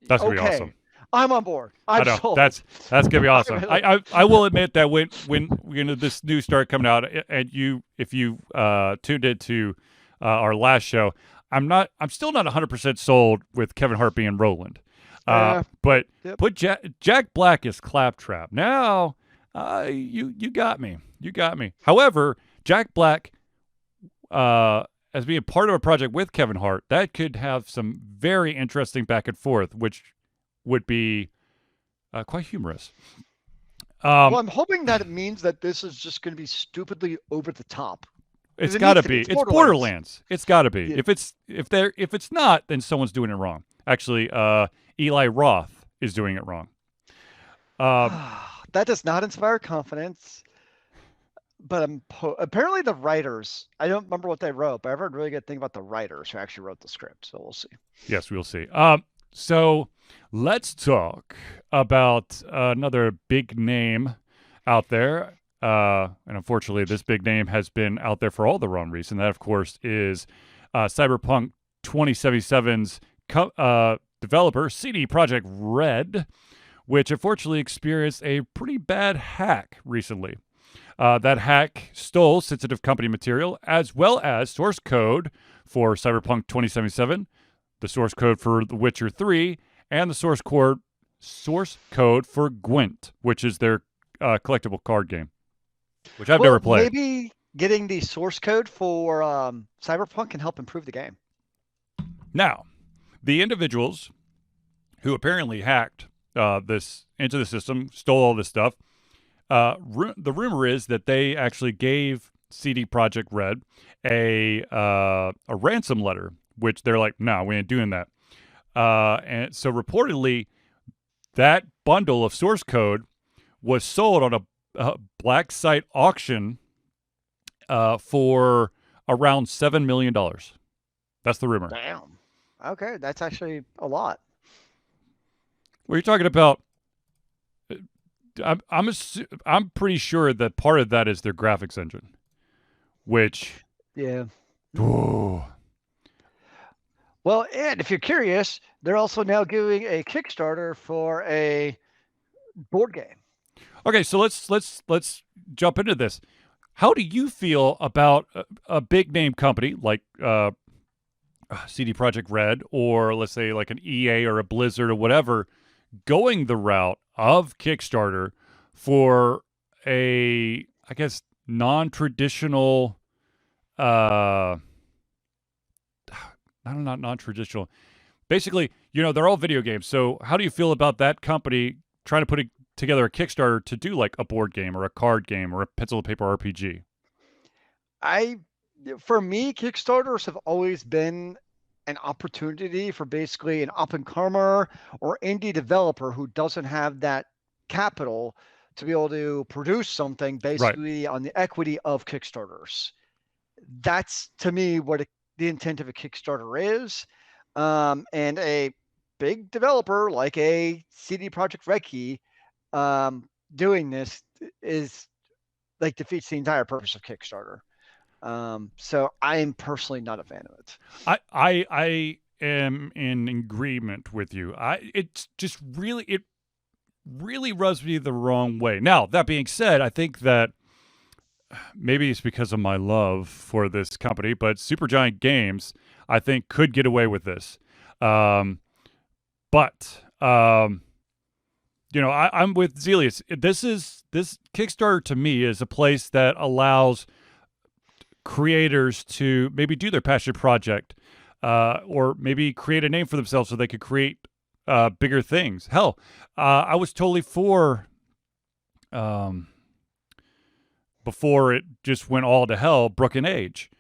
That's gonna be awesome. I'm on board. I'm sold. That's gonna be awesome. I will admit that when this news started coming out, and if you tuned into our last show, I'm still not 100% sold with Kevin Hart being Roland. But put Jack Black as Claptrap. Now, you got me. You got me. However, Jack Black, as being part of a project with Kevin Hart, that could have some very interesting back and forth, which would be quite humorous. Well, I'm hoping that it means that this is just going to be stupidly over the top. It's got to be. It's Borderlands. It's got to be. Yeah. If it's not, then someone's doing it wrong. Actually, Eli Roth is doing it wrong. That does not inspire confidence. but apparently the writers, I don't remember what they wrote, but I've heard really good thing about the writers who actually wrote the script. So we'll see. Yes, we'll see. So let's talk about another big name out there. And unfortunately, this big name has been out there for all the wrong reason. That, of course, is Cyberpunk 2077's developer, CD Projekt Red, which unfortunately experienced a pretty bad hack recently. That hack stole sensitive company material as well as source code for Cyberpunk 2077, the source code for The Witcher 3, and the source code for Gwent, which is their collectible card game, which I've never played. Maybe getting the source code for Cyberpunk can help improve the game. Now, the individuals who apparently hacked this into the system, stole all this stuff, the rumor is that they actually gave CD Projekt Red a ransom letter, which they're like, no, we ain't doing that. And so reportedly, that bundle of source code was sold on a black site auction for around $7 million. That's the rumor. Damn. Okay, that's actually a lot. What are you talking about? I'm pretty sure that part of that is their graphics engine, which Yeah. Oh. Well, and if you're curious, they're also now doing a Kickstarter for a board game. Okay, so let's jump into this. How do you feel about a big name company like CD Projekt Red, or let's say like an EA or a Blizzard or whatever, going the route of Kickstarter for a, I guess, non-traditional, not non-traditional. Basically, they're all video games. So how do you feel about that company trying to put together a Kickstarter to do like a board game or a card game or a pencil and paper RPG? For me, Kickstarters have always been an opportunity for basically an up-and-comer or indie developer who doesn't have that capital to be able to produce something basically on the equity of Kickstarters. That's, to me, what the intent of a Kickstarter is. And a big developer like a CD Projekt Red doing this is like defeats the entire purpose of Kickstarter. So I am personally not a fan of it. I am in agreement with you. It really rubs me the wrong way. Now, that being said, I think that maybe it's because of my love for this company, but Supergiant Games, I think, could get away with this. I'm with Zealeus. This Kickstarter to me is a place that allows creators to maybe do their passion project, or maybe create a name for themselves so they could create bigger things. Hell, I was totally for, before it just went all to hell, Broken Age,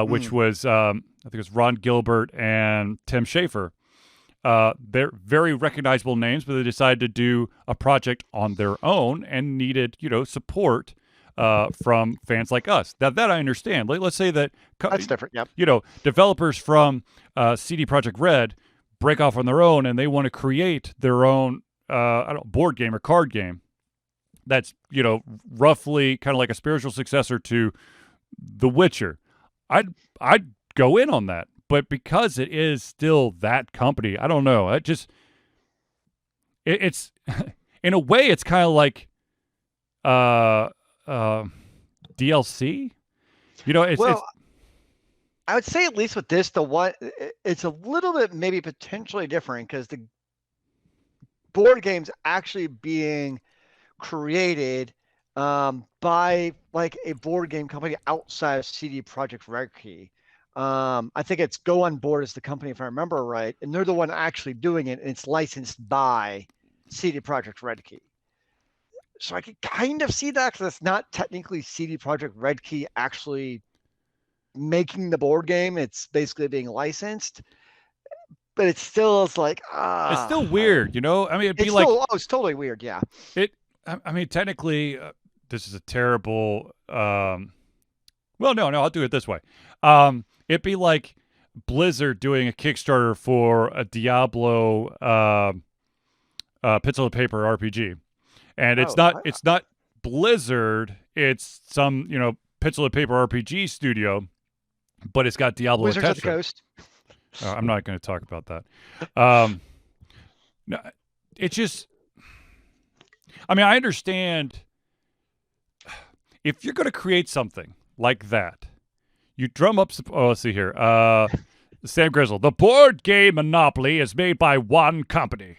which was, I think it was Ron Gilbert and Tim Schafer. They're very recognizable names, but they decided to do a project on their own and needed, support from fans like us. That I understand. Let's say that That's different. Yep. Developers from CD Projekt Red break off on their own and they want to create their own board game or card game. That's roughly kind of like a spiritual successor to The Witcher. I'd go in on that, but because it is still that company, I don't know. It's in a way it's kind of like DLC. I would say at least with this, it's a little bit maybe potentially different because the board game's actually being created by like a board game company outside of CD Projekt Red. I think it's Go On Board is the company, if I remember right, and they're the one actually doing it, and it's licensed by CD Projekt Red. So I could kind of see that because it's not technically CD Projekt Red actually making the board game. It's basically being licensed, but it still is like it's still weird, I mean, it'd be it's like it's totally weird. Yeah. I mean, technically, this is a terrible. Well, no, I'll do it this way. It'd be like Blizzard doing a Kickstarter for a Diablo pencil and paper RPG, and it's not Blizzard. It's some pencil and paper RPG studio, but it's got Diablo Wizards of attached the to it. Coast. I'm not going to talk about that. No, it's just. I mean, I understand if you're going to create something like that, you drum up. Let's see here. Sam Grizzle. The board game Monopoly is made by one company.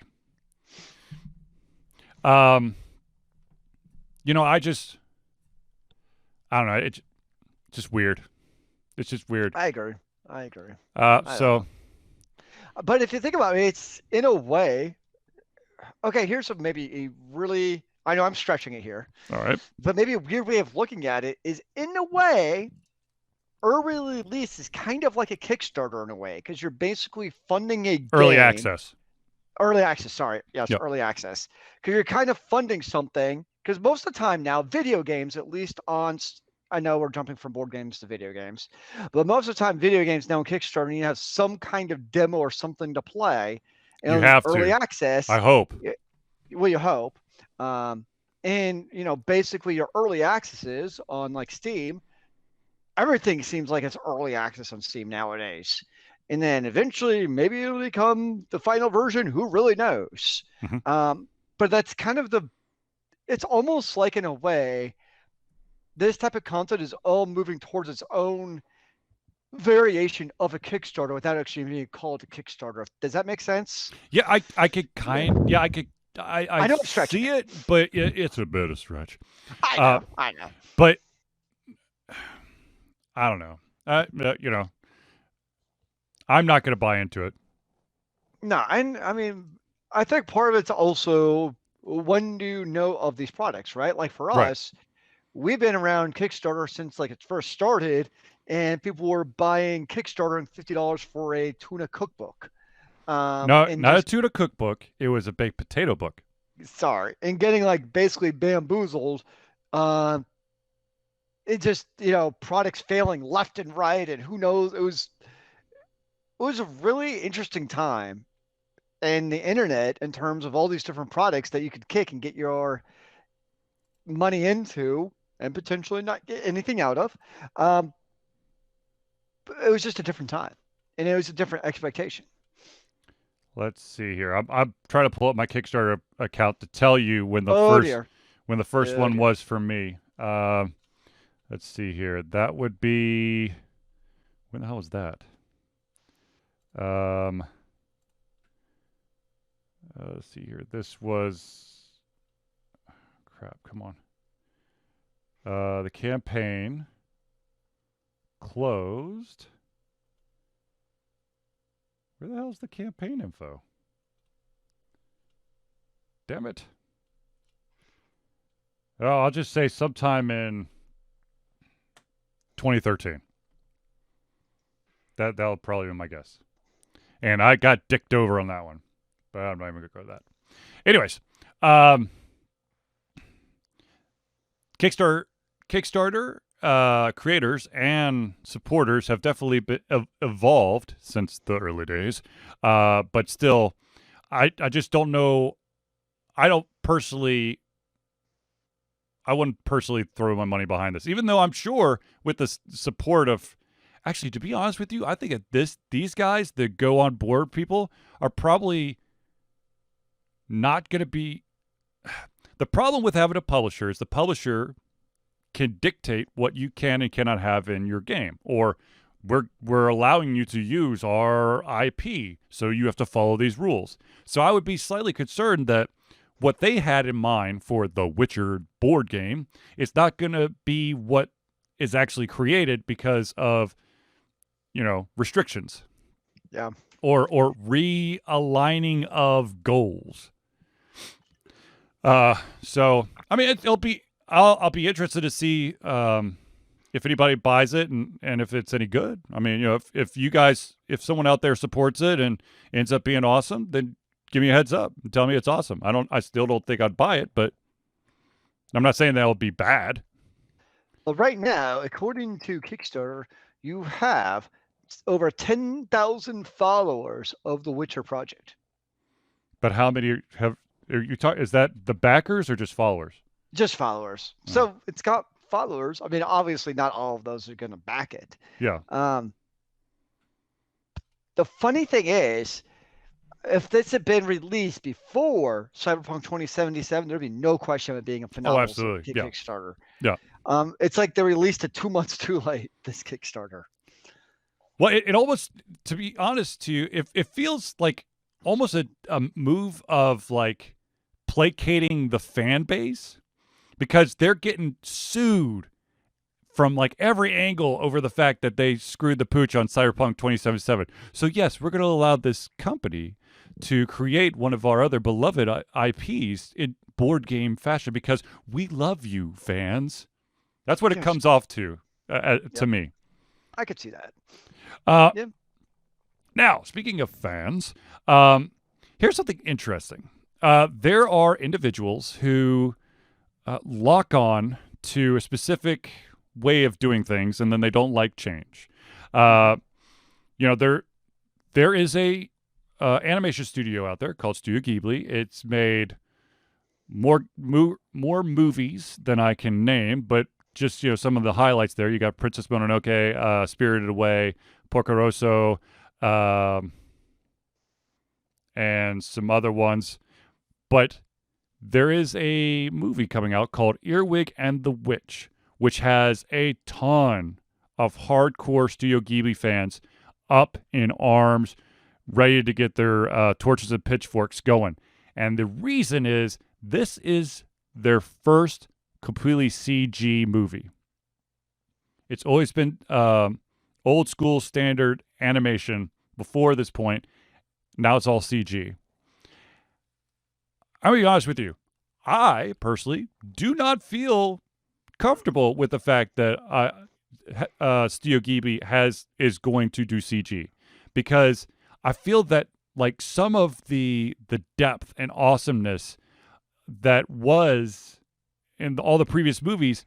I don't know. It's just weird. It's just weird. I agree. But if you think about it, it's in a way. Okay, here's maybe a really. I know I'm stretching it here. All right. But maybe a weird way of looking at it is, in a way, early release is kind of like a Kickstarter in a way, because you're basically funding a game. Early access. Sorry. Yes, yep. Early access. Because you're kind of funding something. Because most of the time now, video games, at least on. I know we're jumping from board games to video games, but most of the time, video games now on Kickstarter, you have some kind of demo or something to play. And you have early access. I hope. Well, you hope. And basically your early accesses on like Steam, everything seems like it's early access on Steam nowadays. And then eventually maybe it'll become the final version. Who really knows? Mm-hmm. But that's kind of it's almost like, in a way, this type of content is all moving towards its own variation of a Kickstarter without actually being called a Kickstarter. Does that make sense? Yeah, I could I know I'm stretching see it, but it's a bit of stretch. I know. But I don't know. I'm not going to buy into it. No, and I mean, I think part of it's also, when do you know of these products, right? Like for us, we've been around Kickstarter since like it first started, and people were buying Kickstarter and $50 for a tuna cookbook. No, not a tuna cookbook. It was a baked potato book. Sorry, and getting like basically bamboozled. It just products failing left and right, and who knows. It was a really interesting time in the internet in terms of all these different products that you could kick and get your money into and potentially not get anything out of. It was just a different time, and it was a different expectation. Let's see here. I'm trying to pull up my Kickstarter account to tell you when the first one was for me. Let's see here. That would be, when the hell was that? Let's see here. This was, crap. Come on. The campaign closed. Where the hell's the campaign info? Damn it. Oh, I'll just say sometime in 2013. That'll probably be my guess. And I got dicked over on that one. But I'm not even going to go to that. Anyways. Kickstarter creators and supporters have definitely evolved since the early days. But still, I just don't know. I wouldn't personally throw my money behind this, even though I'm sure with the support of, actually, to be honest with you, I think these guys, the go on board people, are probably not going to be. The problem with having a publisher is the publisher can dictate what you can and cannot have in your game, or we're allowing you to use our IP, so you have to follow these rules. So I would be slightly concerned that what they had in mind for the Witcher board game is not going to be what is actually created because of, restrictions. Yeah. Or realigning of goals. So I mean, it'll be. I'll be interested to see if anybody buys it and if it's any good. I mean, if someone out there supports it and ends up being awesome, then give me a heads up and tell me it's awesome. I still don't think I'd buy it, but I'm not saying that'll be bad. Well, right now, according to Kickstarter, you have over 10,000 followers of the Witcher project. But how many have are you talk? Is that the backers or just followers? Just followers. Oh, So it's got followers. I mean, obviously, not all of those are going to back it. yeah. Um, the funny thing is, if this had been released before Cyberpunk 2077, there'd be no question of it being a Oh, phenomenal absolutely. Yeah. Kickstarter. Yeah. It's like they released it 2 months too late, this Kickstarter. Well, it almost, to be honest to you, it feels like almost a move of like placating the fan base because they're getting sued from like every angle over the fact that they screwed the pooch on Cyberpunk 2077. So yes, we're going to allow this company to create one of our other beloved IPs in board game fashion because we love you, fans. That's what it Yes. comes off to Yep. me. I could see that. Uh, Yeah. Now, speaking of fans, here's something interesting. There are individuals who lock on to a specific way of doing things, and then they don't like change. There is a animation studio out there called Studio Ghibli. It's made more movies than I can name, but just some of the highlights there. You got Princess Mononoke, Spirited Away, Porco Rosso, and some other ones. But there is a movie coming out called Earwig and the Witch, which has a ton of hardcore Studio Ghibli fans up in arms, ready to get their torches and pitchforks going. And the reason is this is their first completely CG movie. It's always been old school standard animation before this point. Now it's all CG. I'm going to be honest with you. I personally do not feel comfortable with the fact that Studio Ghibli is going to do CG because I feel that like some of the depth and awesomeness that was in all the previous movies,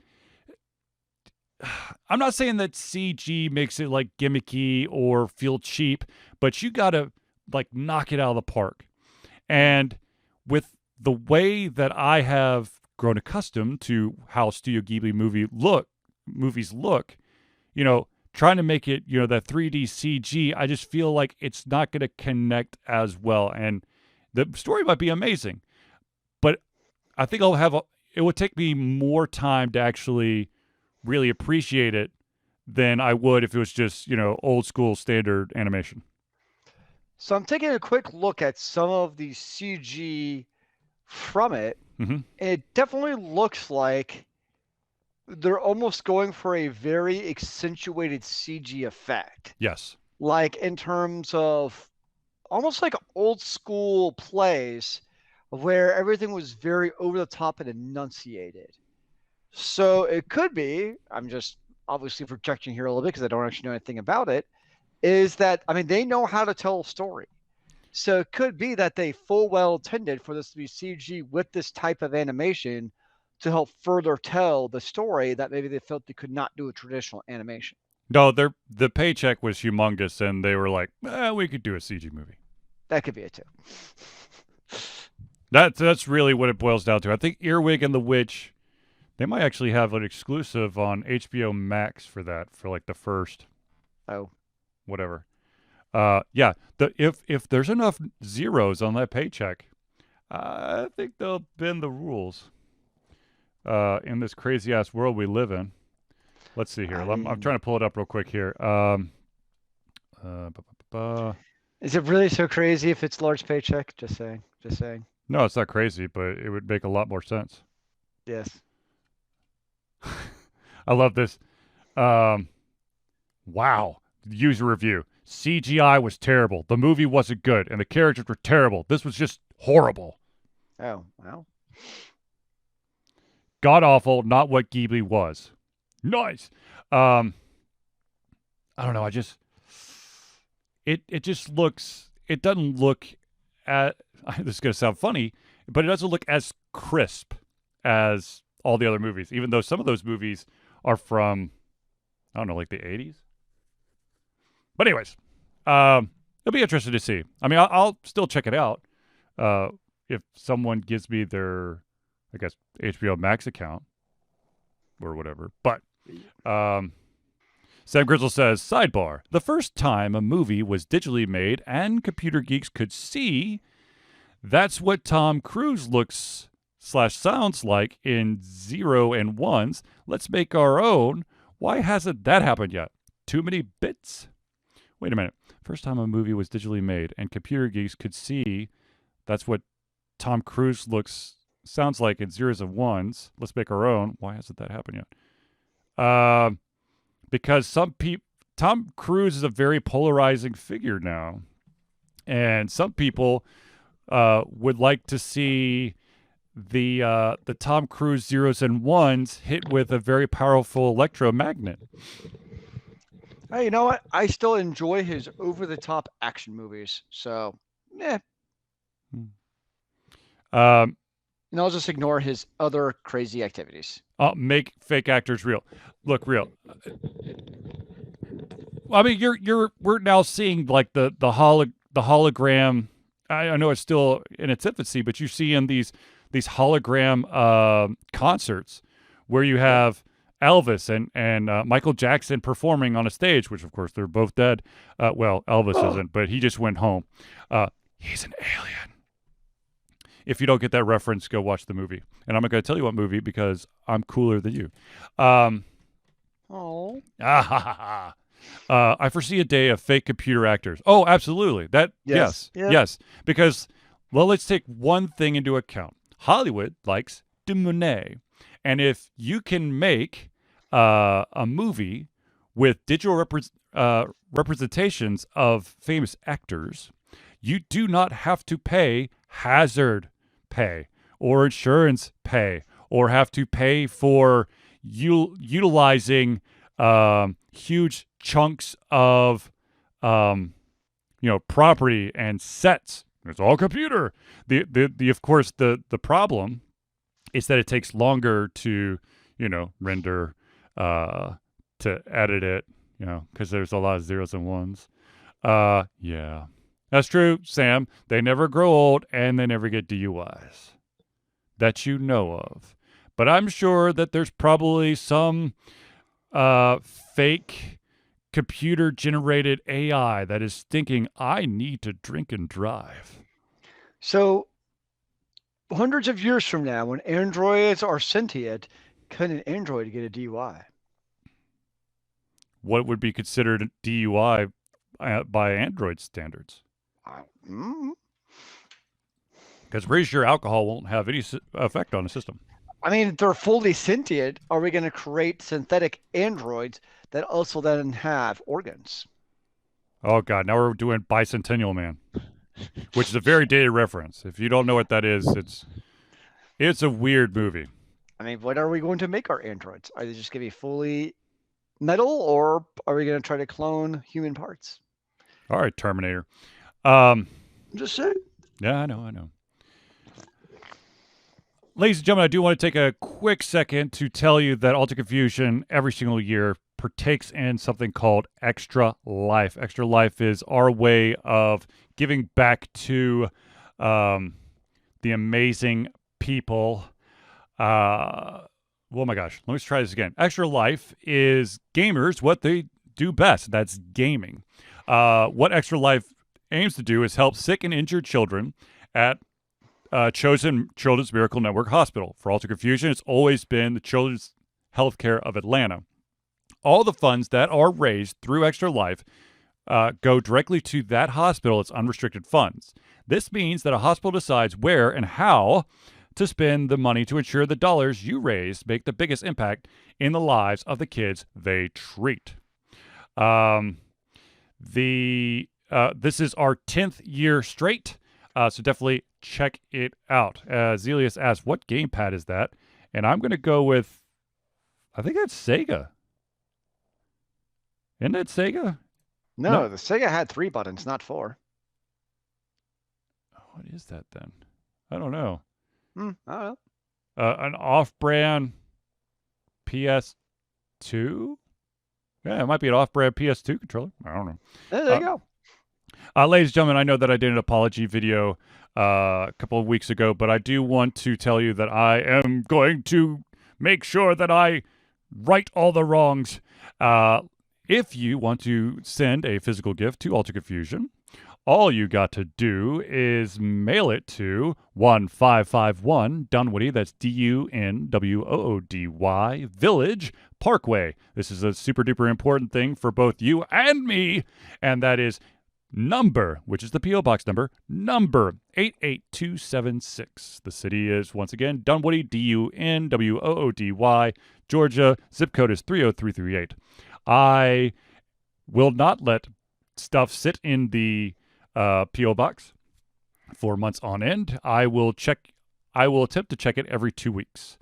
I'm not saying that CG makes it like gimmicky or feel cheap, but you got to like knock it out of the park. And with the way that I have grown accustomed to how Studio Ghibli movies look, trying to make it, that 3D CG, I just feel like it's not going to connect as well. And the story might be amazing, but I think it would take me more time to actually really appreciate it than I would if it was just, old school standard animation. So I'm taking a quick look at some of the CG from it. Mm-hmm. It definitely looks like they're almost going for a very accentuated CG effect. Yes. Like in terms of almost like old school plays where everything was very over the top and enunciated. So it could be, I'm just obviously projecting here a little bit because I don't actually know anything about it, is that, I mean, they know how to tell a story. So it could be that they full well intended for this to be CG with this type of animation to help further tell the story that maybe they felt they could not do a traditional animation. No, the paycheck was humongous, and they were like, we could do a CG movie. That could be it too. That's really what it boils down to. I think Earwig and the Witch, they might actually have an exclusive on HBO Max for that, for like the first, whatever. Yeah. If there's enough zeros on that paycheck, I think they'll bend the rules. In this crazy ass world we live in. Let's see here. I'm trying to pull it up real quick here. Is it really so crazy if it's large paycheck? Just saying. Just saying. No, it's not crazy, but it would make a lot more sense. Yes. I love this. Wow. User review. CGI was terrible. The movie wasn't good, and the characters were terrible. This was just horrible. Oh, well. God awful, not what Ghibli was. Nice. I don't know. It just looks. It doesn't look at. This is gonna sound funny, but it doesn't look as crisp as all the other movies, even though some of those movies are from, I don't know, like the 80s. But anyways, it'll be interesting to see. I mean, I'll still check it out if someone gives me their, I guess, HBO Max account or whatever. But Sam Grizzle says, sidebar, the first time a movie was digitally made and computer geeks could see, that's what Tom Cruise looks / sounds like in Zero and Ones. Let's make our own. Why hasn't that happened yet? Too many bits? Wait a minute. First time a movie was digitally made and computer geeks could see, that's what Tom Cruise sounds like in Zeros and Ones. Let's make our own. Why hasn't that happened yet? Because Tom Cruise is a very polarizing figure now, and some people would like to see the Tom Cruise Zeros and Ones hit with a very powerful electromagnet. Hey, you know what? I still enjoy his over-the-top action movies. So, yeah. I'll just ignore his other crazy activities. Make fake actors real. Look real. I mean, we're now seeing like the hologram. I know it's still in its infancy, but you see in these hologram concerts where you have Elvis and Michael Jackson performing on a stage, which of course they're both dead. Well, Elvis isn't, but he just went home. He's an alien. If you don't get that reference, go watch the movie. And I'm not going to tell you what movie because I'm cooler than you. I foresee a day of fake computer actors. Oh, absolutely. Yes. Because, well, let's take one thing into account. Hollywood likes de monnaie. And if you can make a movie with digital representations of famous actors, you do not have to pay hazard pay or insurance pay or have to pay for utilizing huge chunks of property and sets. It's all computer. Of course the problem is that it takes longer to render, to edit it, because there's a lot of zeros and ones. Yeah. That's true, Sam. They never grow old and they never get DUIs that you know of. But I'm sure that there's probably some fake computer-generated AI that is thinking, I need to drink and drive. So, hundreds of years from now, when androids are sentient, can an android get a DUI? What would be considered a DUI by Android standards? Because pretty sure alcohol won't have any effect on the system. I mean, if they're fully sentient, are we going to create synthetic androids that also then have organs? Oh, God. Now we're doing Bicentennial Man, which is a very dated reference. If you don't know what that is, it's a weird movie. I mean, what are we going to make our androids? Are they just going to be fully metal, or are we going to try to clone human parts? All right, Terminator. Just saying. Yeah, I know. Ladies and gentlemen, I do want to take a quick second to tell you that Alter Confusion every single year partakes in something called Extra Life. Extra Life is our way of giving back to the amazing people. Oh my gosh, let me try this again. Extra Life is gamers what they do best. That's gaming. What Extra Life aims to do is help sick and injured children at chosen Children's Miracle Network Hospital. For Alter Confusion, it's always been the Children's Healthcare of Atlanta. All the funds that are raised through Extra Life go directly to that hospital. It's unrestricted funds. This means that a hospital decides where and how to spend the money to ensure the dollars you raise make the biggest impact in the lives of the kids they treat. This is our 10th year straight, so definitely check it out. Zealeus asks, what gamepad is that? And I'm going to go with, I think that's Sega. Isn't it Sega? No, the Sega had 3 buttons, not 4. What is that then? I don't know. I don't know. an off-brand PS2. Yeah, it might be an off-brand PS2 controller. I don't know. There you go. Ladies and gentlemen, I know that I did an apology video a couple of weeks ago, but I do want to tell you that I am going to make sure that I right all the wrongs. If you want to send a physical gift to Alter Confusion, all you got to do is mail it to 1551 Dunwoody, that's Dunwoody, Village Parkway. This is a super duper important thing for both you and me, and that is number, which is the P.O. Box number 88276. The city is, once again, Dunwoody, Dunwoody, Georgia. Zip code is 30338. I will not let stuff sit in the P.O. Box for months on end. I will attempt to check it every 2 weeks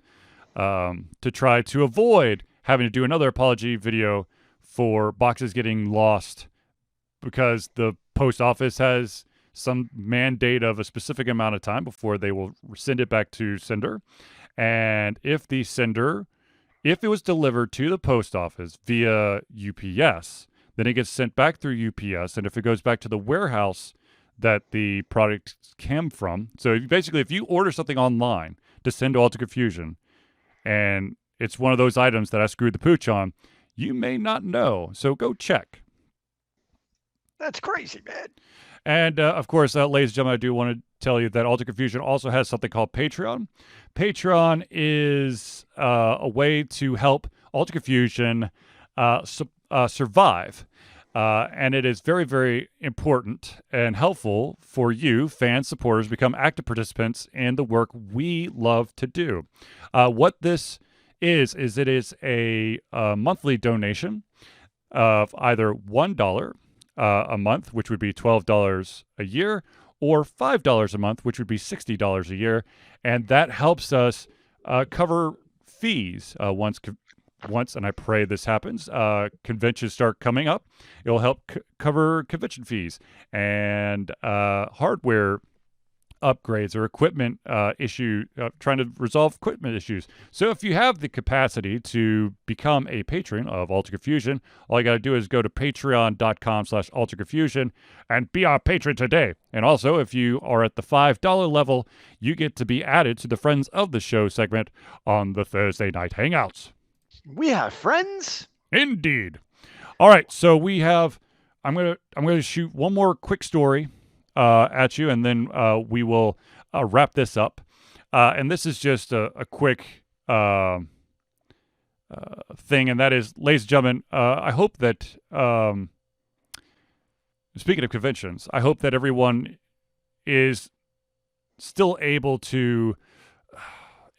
to try to avoid having to do another apology video for boxes getting lost because the post office has some mandate of a specific amount of time before they will send it back to sender. And if it was delivered to the post office via UPS, then it gets sent back through UPS. And if it goes back to the warehouse that the product came from, so if you order something online to send to Alter Confusion, and it's one of those items that I screwed the pooch on, you may not know. So go check. That's crazy, man. And of course, ladies and gentlemen, I do want to tell you that Alter Confusion also has something called Patreon. Patreon is a way to help Alter Confusion survive. And it is very, very important and helpful for you, fans, supporters, become active participants in the work we love to do. What this is it is a monthly donation of either $1 a month, which would be $12 a year, or $5 a month, which would be $60 a year. And that helps us cover fees once, and I pray this happens, conventions start coming up. It'll help cover convention fees and hardware upgrades or equipment trying to resolve equipment issues. So if you have the capacity to become a patron of Alter Confusion, all you got to do is go to patreon.com/alterconfusion and be our patron today. And also, if you are at the $5 level, you get to be added to the Friends of the Show segment on the Thursday Night Hangouts. We have friends? Indeed. All right, so I'm gonna shoot one more quick story at you, and then we will wrap this up. And this is just a quick thing, and that is, ladies and gentlemen, I hope that, speaking of conventions, I hope that everyone is still able to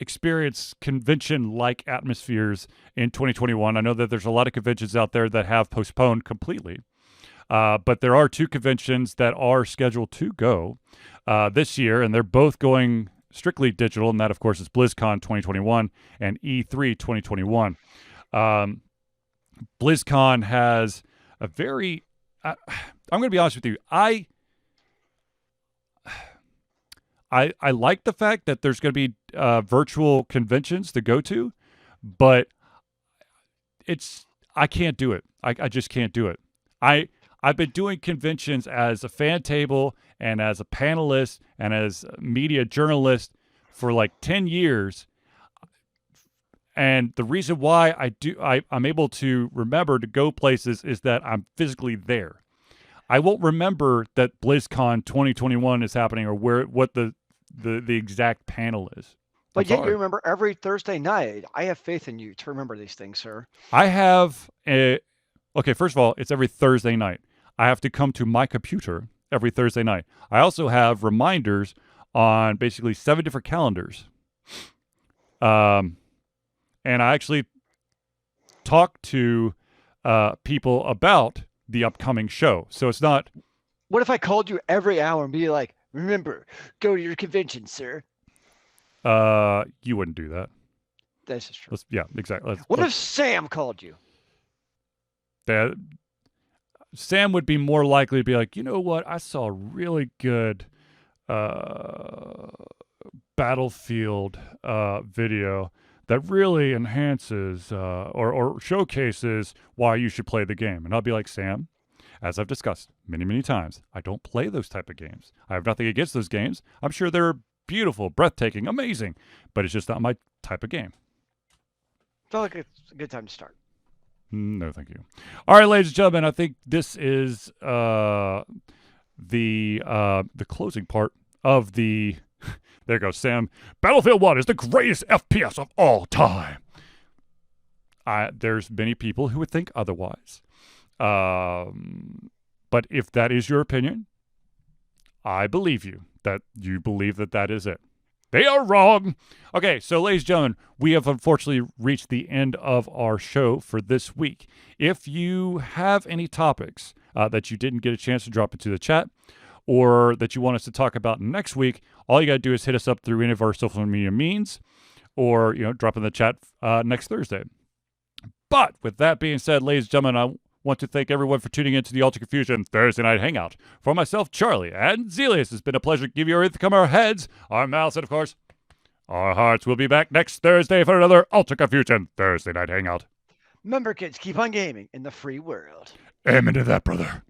experience convention-like atmospheres in 2021. I know that there's a lot of conventions out there that have postponed completely. But there are two conventions that are scheduled to go this year, and they're both going strictly digital, and that, of course, is BlizzCon 2021 and E3 2021. BlizzCon has a very... I'm going to be honest with you. I like the fact that there's going to be virtual conventions to go to, but I can't do it. I just can't do it. I've been doing conventions as a fan table and as a panelist and as a media journalist for like 10 years. And the reason why I'm able to remember to go places is that I'm physically there. I won't remember that BlizzCon 2021 is happening or what the exact panel is. But yet you remember every Thursday night. I have faith in you to remember these things, sir. I have okay, first of all, it's every Thursday night. I have to come to my computer every Thursday night. I also have reminders on basically 7 different calendars. And I actually talk to people about the upcoming show. So it's not... What if I called you every hour and be like, remember, go to your convention, sir? You wouldn't do that. This is true. Yeah, exactly. What if Sam called you? Sam would be more likely to be like, you know what? I saw a really good Battlefield video that really enhances or showcases why you should play the game. And I'll be like, Sam, as I've discussed many, many times, I don't play those type of games. I have nothing against those games. I'm sure they're beautiful, breathtaking, amazing, but it's just not my type of game. Felt like it's a good time to start. No, thank you. All right, ladies and gentlemen, I think this is the closing part of the. There goes Sam. Battlefield 1 is the greatest FPS of all time. There's many people who would think otherwise. But if that is your opinion, I believe you. That you believe that is it. They are wrong. Okay, so ladies and gentlemen, we have unfortunately reached the end of our show for this week. If you have any topics that you didn't get a chance to drop into the chat, or that you want us to talk about next week, all you got to do is hit us up through any of our social media means, or drop in the chat next Thursday. But with that being said, ladies and gentlemen, I want to thank everyone for tuning into the Ultra Confusion Thursday Night Hangout. For myself, Charlie, and Zealeus, it's been a pleasure to give you everything come our heads, our mouths, and of course, our hearts. Will be back next Thursday for another Ultra Confusion Thursday Night Hangout. Remember, kids, keep on gaming in the free world. Amen to that, brother.